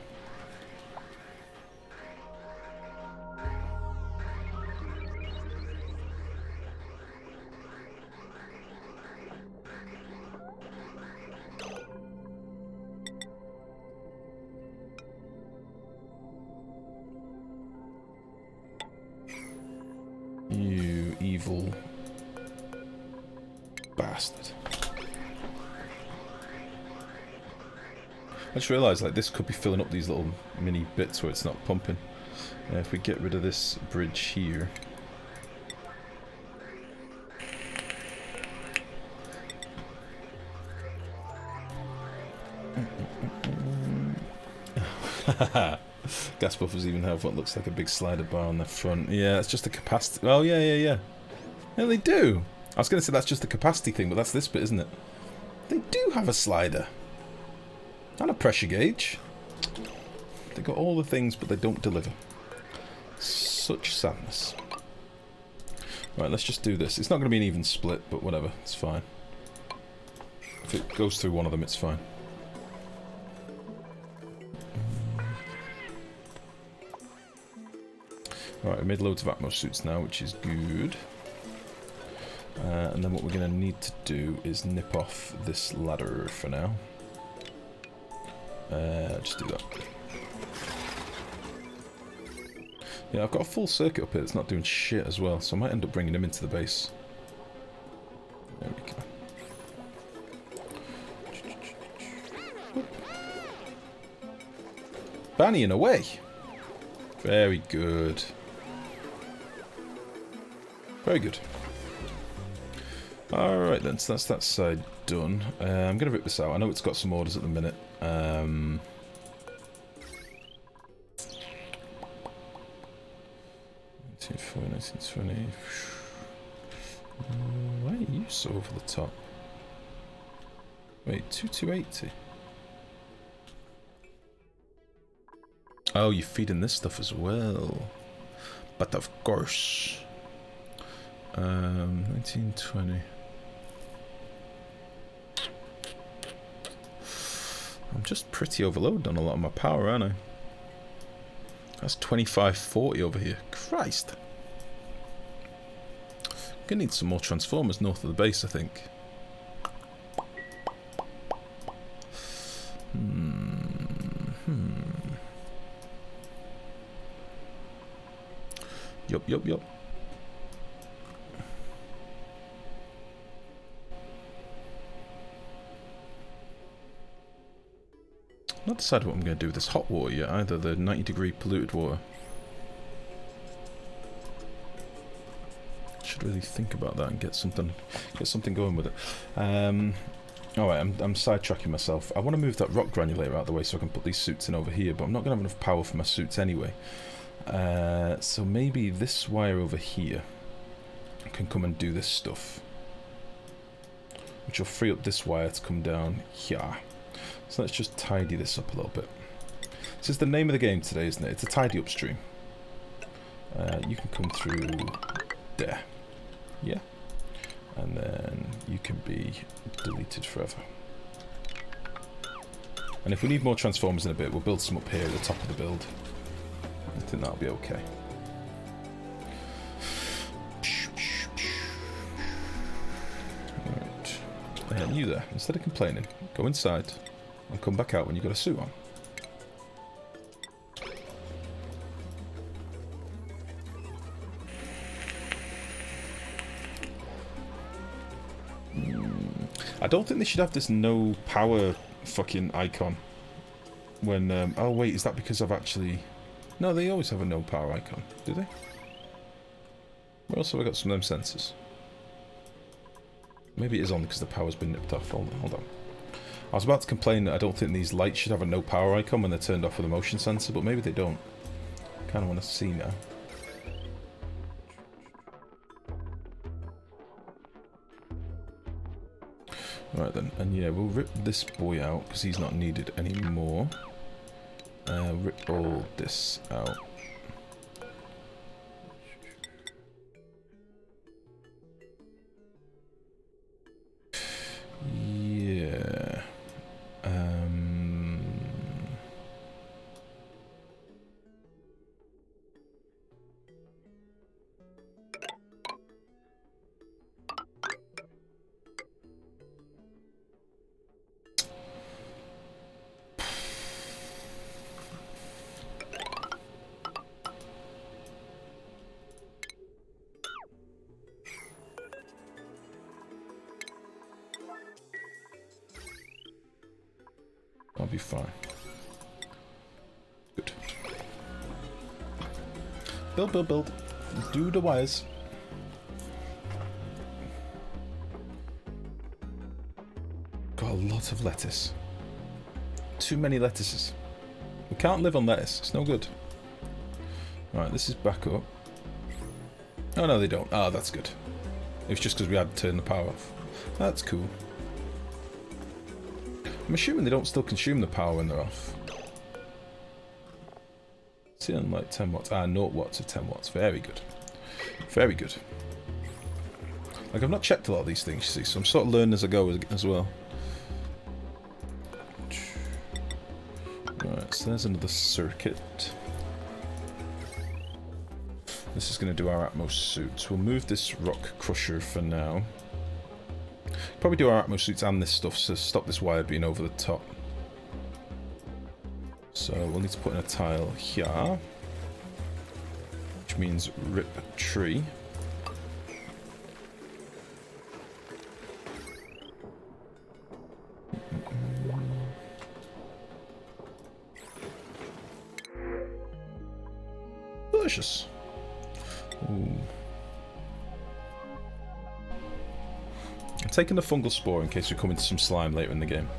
You evil bastard. I just realised like this could be filling up these little mini bits where it's not pumping. If we get rid of this bridge here. Gas buffers even have what looks like a big slider bar on the front. Yeah, it's just the capacity. Oh yeah. Yeah, they do. I was going to say that's just the capacity thing, but that's this bit, isn't it? They do have a slider. And a pressure gauge. They got all the things, but they don't deliver. Such sadness. Right, let's just do this. It's not going to be an even split, but whatever. It's fine. If it goes through one of them, it's fine. Right, we made loads of Atmos suits now, which is good. And then what we're going to need to do is nip off this ladder for now. Just do that. Yeah, I've got a full circuit up here that's not doing shit as well, so I might end up bringing him into the base. There we go. Banning away! Very good. Very good. Alright then, so that's that side done. I'm going to rip this out. I know it's got some orders at the minute. 1920. Why are you so over the top? Wait, 2280? Oh, you're feeding this stuff as well. But of course. 1920. I'm just pretty overloaded on a lot of my power, aren't I? That's 2540 over here. Christ. Gonna need some more transformers north of the base, I think. Yup. Not decided what I'm going to do with this hot water yet, either. The 90-degree polluted water. Should really think about that and get something going with it. Alright, I'm sidetracking myself. I want to move that rock granulator out of the way so I can put these suits in over here, but I'm not going to have enough power for my suits anyway. So maybe this wire over here can come and do this stuff, which will free up this wire to come down here. So let's just tidy this up a little bit. This is the name of the game today, isn't it? It's a tidy up stream. You can come through there. Yeah. And then you can be deleted forever. And if we need more transformers in a bit, we'll build some up here at the top of the build. I think that'll be okay. Alright. You there. Instead of complaining, go inside and come back out when you've got a suit on. I don't think they should have this no power fucking icon. When, oh wait, is that because I've actually... No, they always have a no power icon, do they? Where else have I got some of them sensors? Maybe it is on because the power's been nipped off. Hold on. I was about to complain that I don't think these lights should have a no power icon when they're turned off with a motion sensor, but maybe they don't. Kind of want to see now. Right then, and yeah, we'll rip this boy out because he's not needed anymore. Rip all this out. Yeah. I'll be fine. Good. Build. Do the wires. Got a lot of lettuce. Too many lettuces. We can't live on lettuce. It's no good. Right, this is back up. Oh no, they don't. Ah, that's good. It's just because we had to turn the power off. That's cool. I'm assuming they don't still consume the power when they're off. See on like 10 watts. Ah, 0 watts of 10 watts. Very good. Very good. Like, I've not checked a lot of these things, you see, so I'm sort of learning as I go as well. Right, so there's another circuit. This is going to do our Atmos suits. We'll move this rock crusher for now. Probably do our Atmos suits and this stuff to stop this wire being over the top. So we'll need to put in a tile here, which means rip tree. Delicious. Ooh. taking the fungal spore in case we come into some slime later in the game.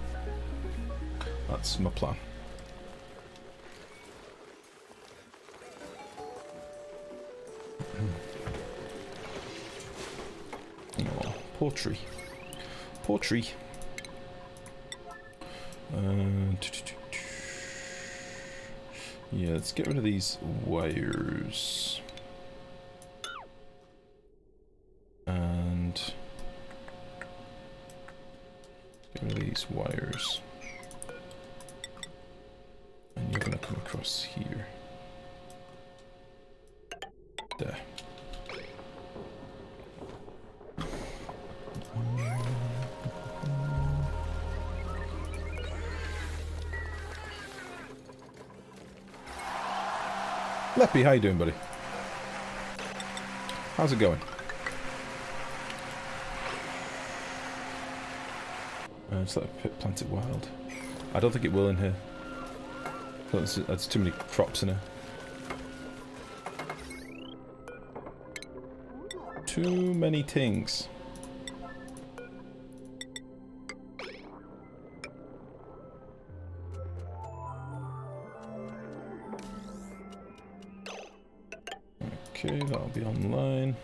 That's my plan. Oh, poor tree. Poor tree. Yeah, let's get rid of these wires. And get rid of these wires. And you're gonna come across here. There. Leppy, how you doing, buddy? How's it going? Just let it plant it wild. I don't think it will in here. That's too many crops in here. Too many things. Okay, that'll be online.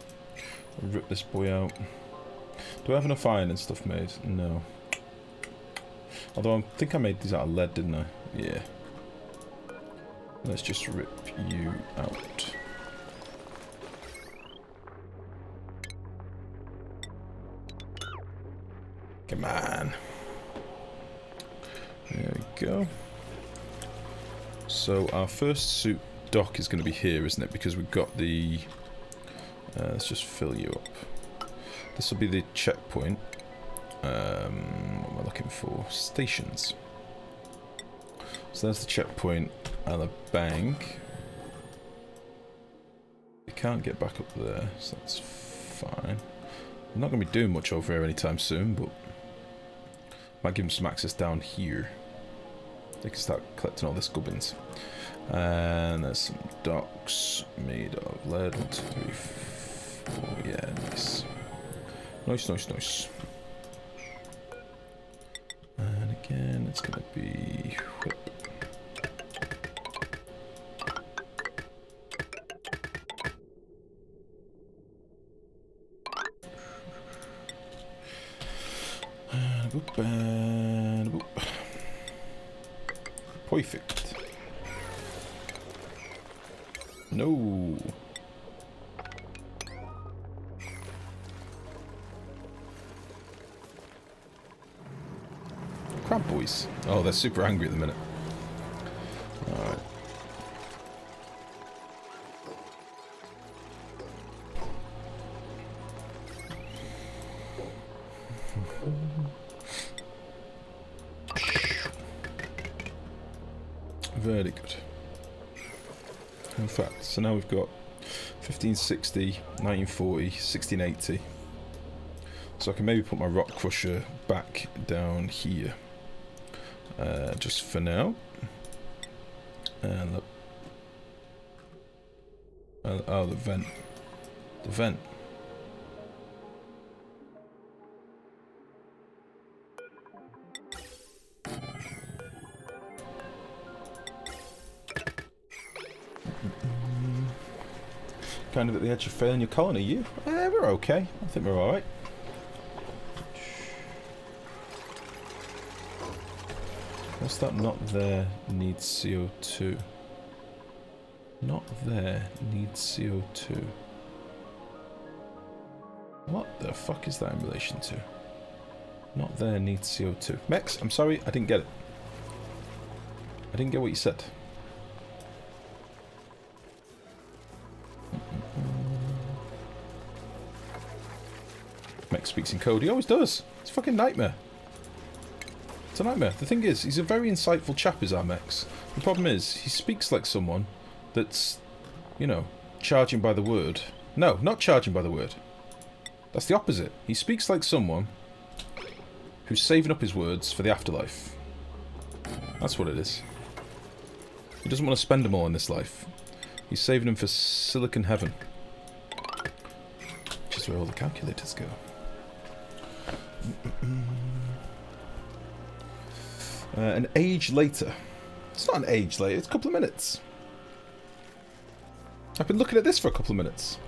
I'll rip this boy out. Do I have enough iron and stuff made? No. Although I think I made these out of lead, didn't I? Yeah. Let's just rip you out. Come on. There we go. So our first suit dock is going to be here, isn't it? Because we've got the... let's just fill you up. This will be the checkpoint. What am I looking for? Stations. So there's the checkpoint and the bank. We can't get back up there, so that's fine. I'm not going to be doing much over here anytime soon, but might give them some access down here. They can start collecting all this gubbins. And there's some docks made of lead. 1, 2, 3, 4. Yeah, nice. Nice, nice, nice. And again, it's going to be whip. And a boop, and a boop. Perfect. No. Crab boys. Oh, they're super angry at the minute. Alright. Very good. In fact, so now we've got 1560, 1940, 1680. So I can maybe put my rock crusher back down here. Just for now. And look. Oh, the vent. The vent. Kind of at the edge of failing your colony, you? We're okay. I think we're alright. What's that? Not there needs CO2. Not there needs CO2. What the fuck is that in relation to? Not there needs CO2. Mex, I'm sorry, I didn't get it. I didn't get what you said. Mex speaks in code. He always does. It's a fucking nightmare. It's a nightmare. The thing is, he's a very insightful chap, is our Mex. The problem is, he speaks like someone that's, you know, charging by the word. No, not charging by the word. That's the opposite. He speaks like someone who's saving up his words for the afterlife. That's what it is. He doesn't want to spend them all in this life. He's saving them for Silicon Heaven. Which is where all the calculators go. An age later. It's not an age later, it's a couple of minutes. I've been looking at this for a couple of minutes.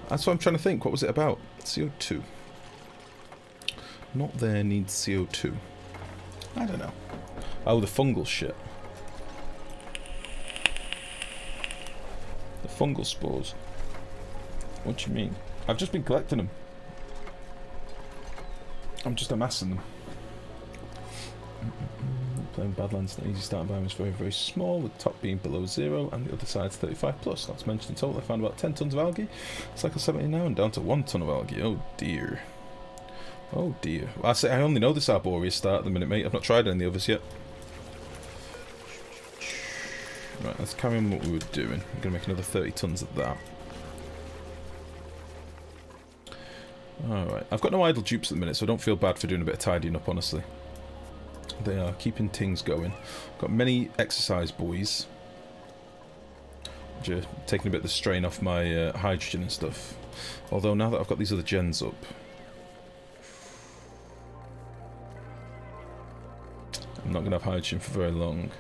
That's what I'm trying to think. What was it about? CO2. Not there needs CO2. I don't know. Oh, the fungal shit. The fungal spores. What do you mean? I've just been collecting them. I'm just amassing them. Playing Badlands, the easy starting biome is very, very small, with top being below 0 and the other side's 35 plus. Not to mention in total I found about 10 tons of algae. Cycle 70 now and down to 1 ton of algae. Oh dear. Oh dear. Well, I only know this Arboria start at the minute, mate. I've not tried any of the others yet. Right, let's carry on what we were doing. We're going to make another 30 tons of that. Alright, I've got no idle dupes at the minute, so I don't feel bad for doing a bit of tidying up, honestly. They are keeping things going. Got many exercise buoys, which are taking a bit of the strain off my hydrogen and stuff. Although now that I've got these other gens up, I'm not going to have hydrogen for very long.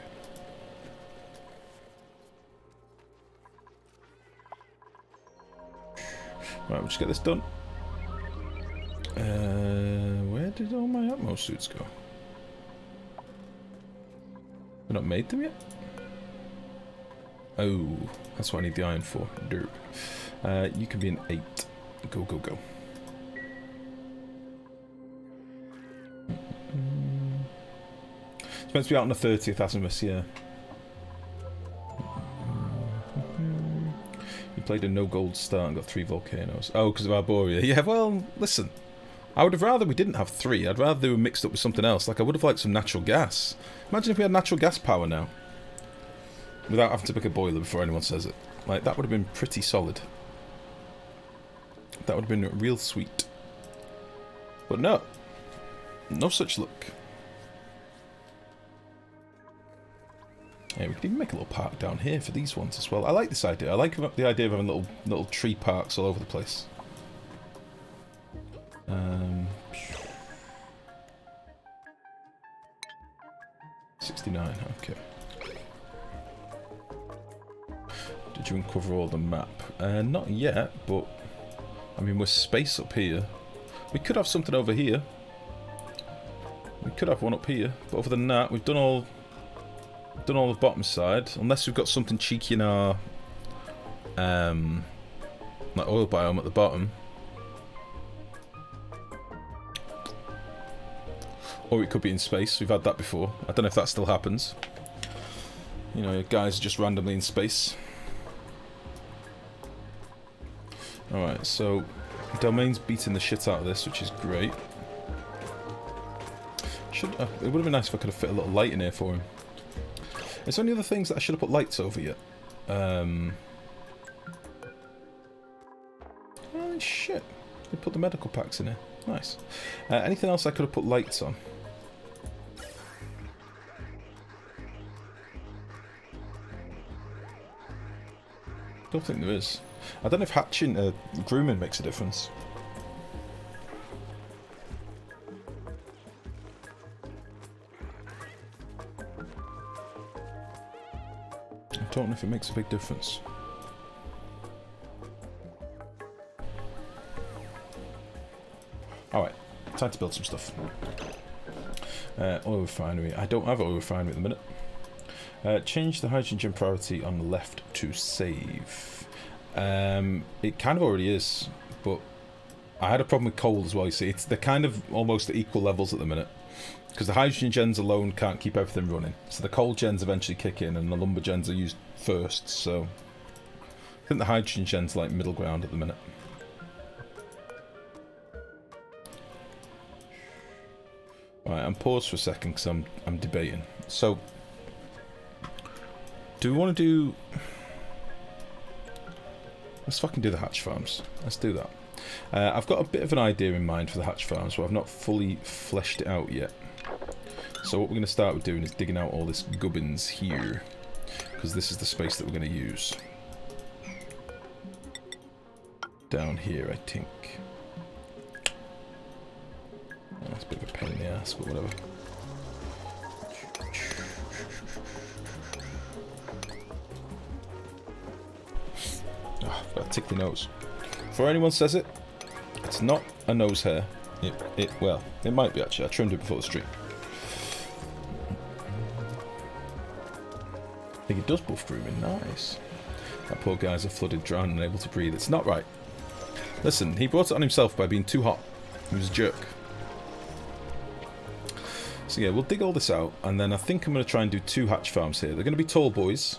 Right, we'll just get this done. Where did all my Atmo suits go? We've not made them yet? Oh, that's what I need the iron for. Derp. You can be an 8. Go, go, go. It's meant to be out on the 30th, Asimus, yeah. You played a no gold start and got 3 volcanoes. Oh, because of Arboria. Yeah, well, listen. I would have rather we didn't have 3. I'd rather they were mixed up with something else. Like, I would have liked some natural gas. Imagine if we had natural gas power now. Without having to pick a boiler before anyone says it. Like, that would have been pretty solid. That would have been real sweet. But no. No such luck. Yeah, we could even make a little park down here for these ones as well. I like this idea. I like the idea of having little tree parks all over the place. 69, okay. Did you uncover all the map? Not yet, but I mean, we're space up here. We could have something over here. We could have one up here, but other than that, we've done all the bottom side, unless we've got something cheeky in our like oil biome at the bottom. Or it could be in space. We've had that before. I don't know if that still happens. You know, guys are just randomly in space. Alright, so Domain's beating the shit out of this, which is great. It would have been nice if I could have fit a little light in here for him. Is there any other things that I should have put lights over yet? Oh shit. They put the medical packs in here. Nice. Anything else I could have put lights on? Don't think there is. I don't know if hatching, grooming makes a difference. I don't know if it makes a big difference. Alright, time to build some stuff. Oil refinery. I don't have an oil refinery at the minute. Change the hydrogen gen priority on the left to save. It kind of already is, but I had a problem with coal as well, you see. They're kind of almost at equal levels at the minute. Because the hydrogen gens alone can't keep everything running. So the coal gens eventually kick in and the lumber gens are used first, so I think the hydrogen gens are like middle ground at the minute. Alright, I'm paused for a second because I'm debating. So do we want to do... Let's fucking do the hatch farms. Let's do that. I've got a bit of an idea in mind for the hatch farms, but I've not fully fleshed it out yet. So what we're going to start with doing is digging out all this gubbins here, because this is the space that we're going to use. Down here, I think. ask, but whatever. Oh, I've got a tickly nose. Before anyone says it, it's not a nose hair. Well, it might be actually. I trimmed it before the stream. I think it does buff grooming. Nice. That poor guy's a flooded, drowned, and unable to breathe. It's not right. Listen, he brought it on himself by being too hot. He was a jerk. So yeah, we'll dig all this out, and then I think I'm going to try and do 2 hatch farms here. They're going to be tall boys,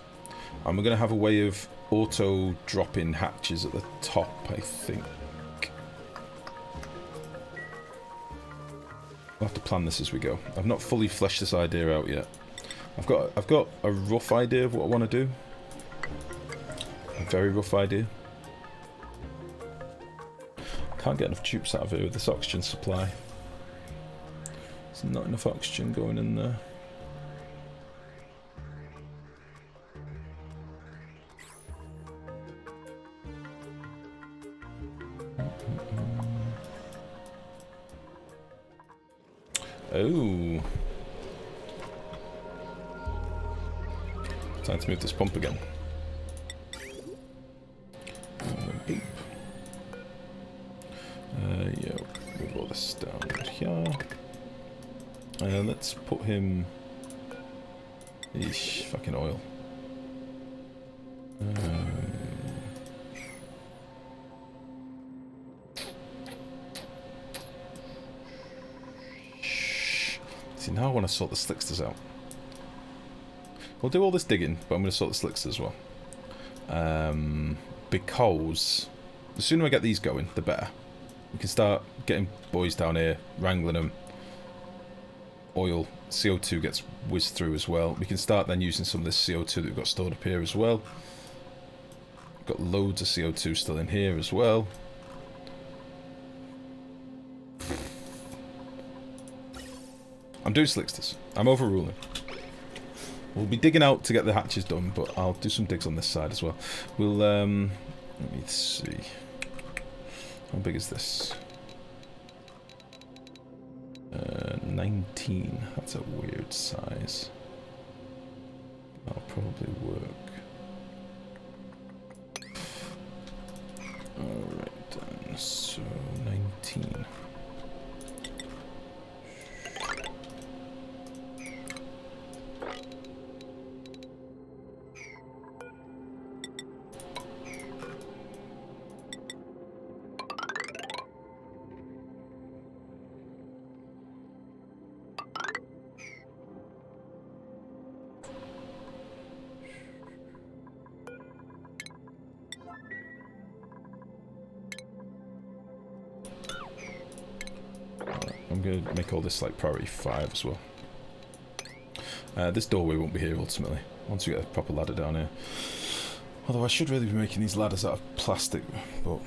and we're going to have a way of auto-dropping hatches at the top, I think. I'll have to plan this as we go. I've not fully fleshed this idea out yet. I've got a rough idea of what I want to do. A very rough idea. Can't get enough tubes out of here with this oxygen supply. There's not enough oxygen going in there. Oh. Time to move this pump again. Boop. Yeah, move all this down here. Let's put him... Eesh, fucking oil. See, now I want to sort the Slicksters out. We'll do all this digging, but I'm going to sort the Slicksters as well. Because the sooner I get these going, the better. We can start getting boys down here, wrangling them. Oil, CO2 gets whizzed through as well. We can start then using some of this CO2 that we've got stored up here as well. We've got loads of CO2 still in here as well. I'm doing Slicksters. I'm overruling. We'll be digging out to get the hatches done, but I'll do some digs on this side as well. We'll, let me see. How big is this? 19. That's a weird size. That'll probably work. Alright then, so 19. I'm going to make all this like priority 5 as well. This doorway won't be here ultimately, once we get a proper ladder down here. Although I should really be making these ladders out of plastic, but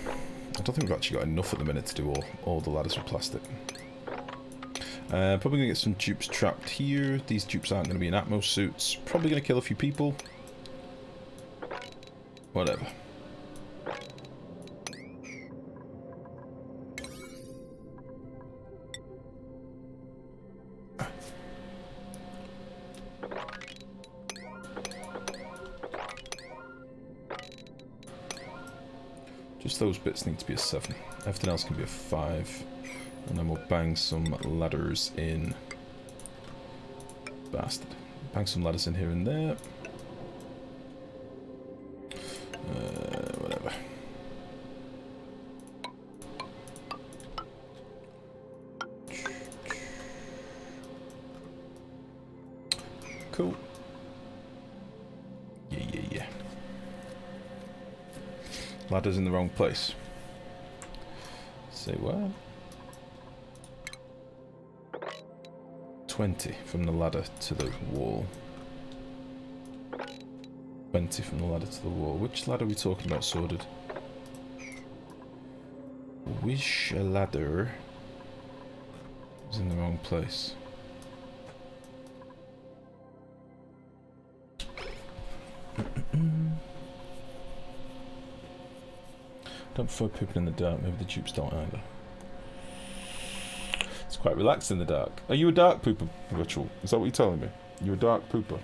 I don't think we've actually got enough at the minute to do all the ladders with plastic. Probably going to get some dupes trapped here. These dupes aren't going to be in Atmos suits. Probably going to kill a few people. Whatever. Just those bits need to be a 7. Everything else can be a 5. And then we'll bang some ladders in. Bastard. Bang some ladders in here and there. Whatever. Cool. Yeah. Ladder's in the wrong place. Say what? 20 from the ladder to the wall. 20 from the ladder to the wall. Which ladder are we talking about sorted? Which ladder is in the wrong place? Don't prefer pooping in the dark, maybe the dupes don't either. It's Quite relaxed in the dark. Are you a dark pooper, Ritual? Is that what you're telling me? You're a dark pooper.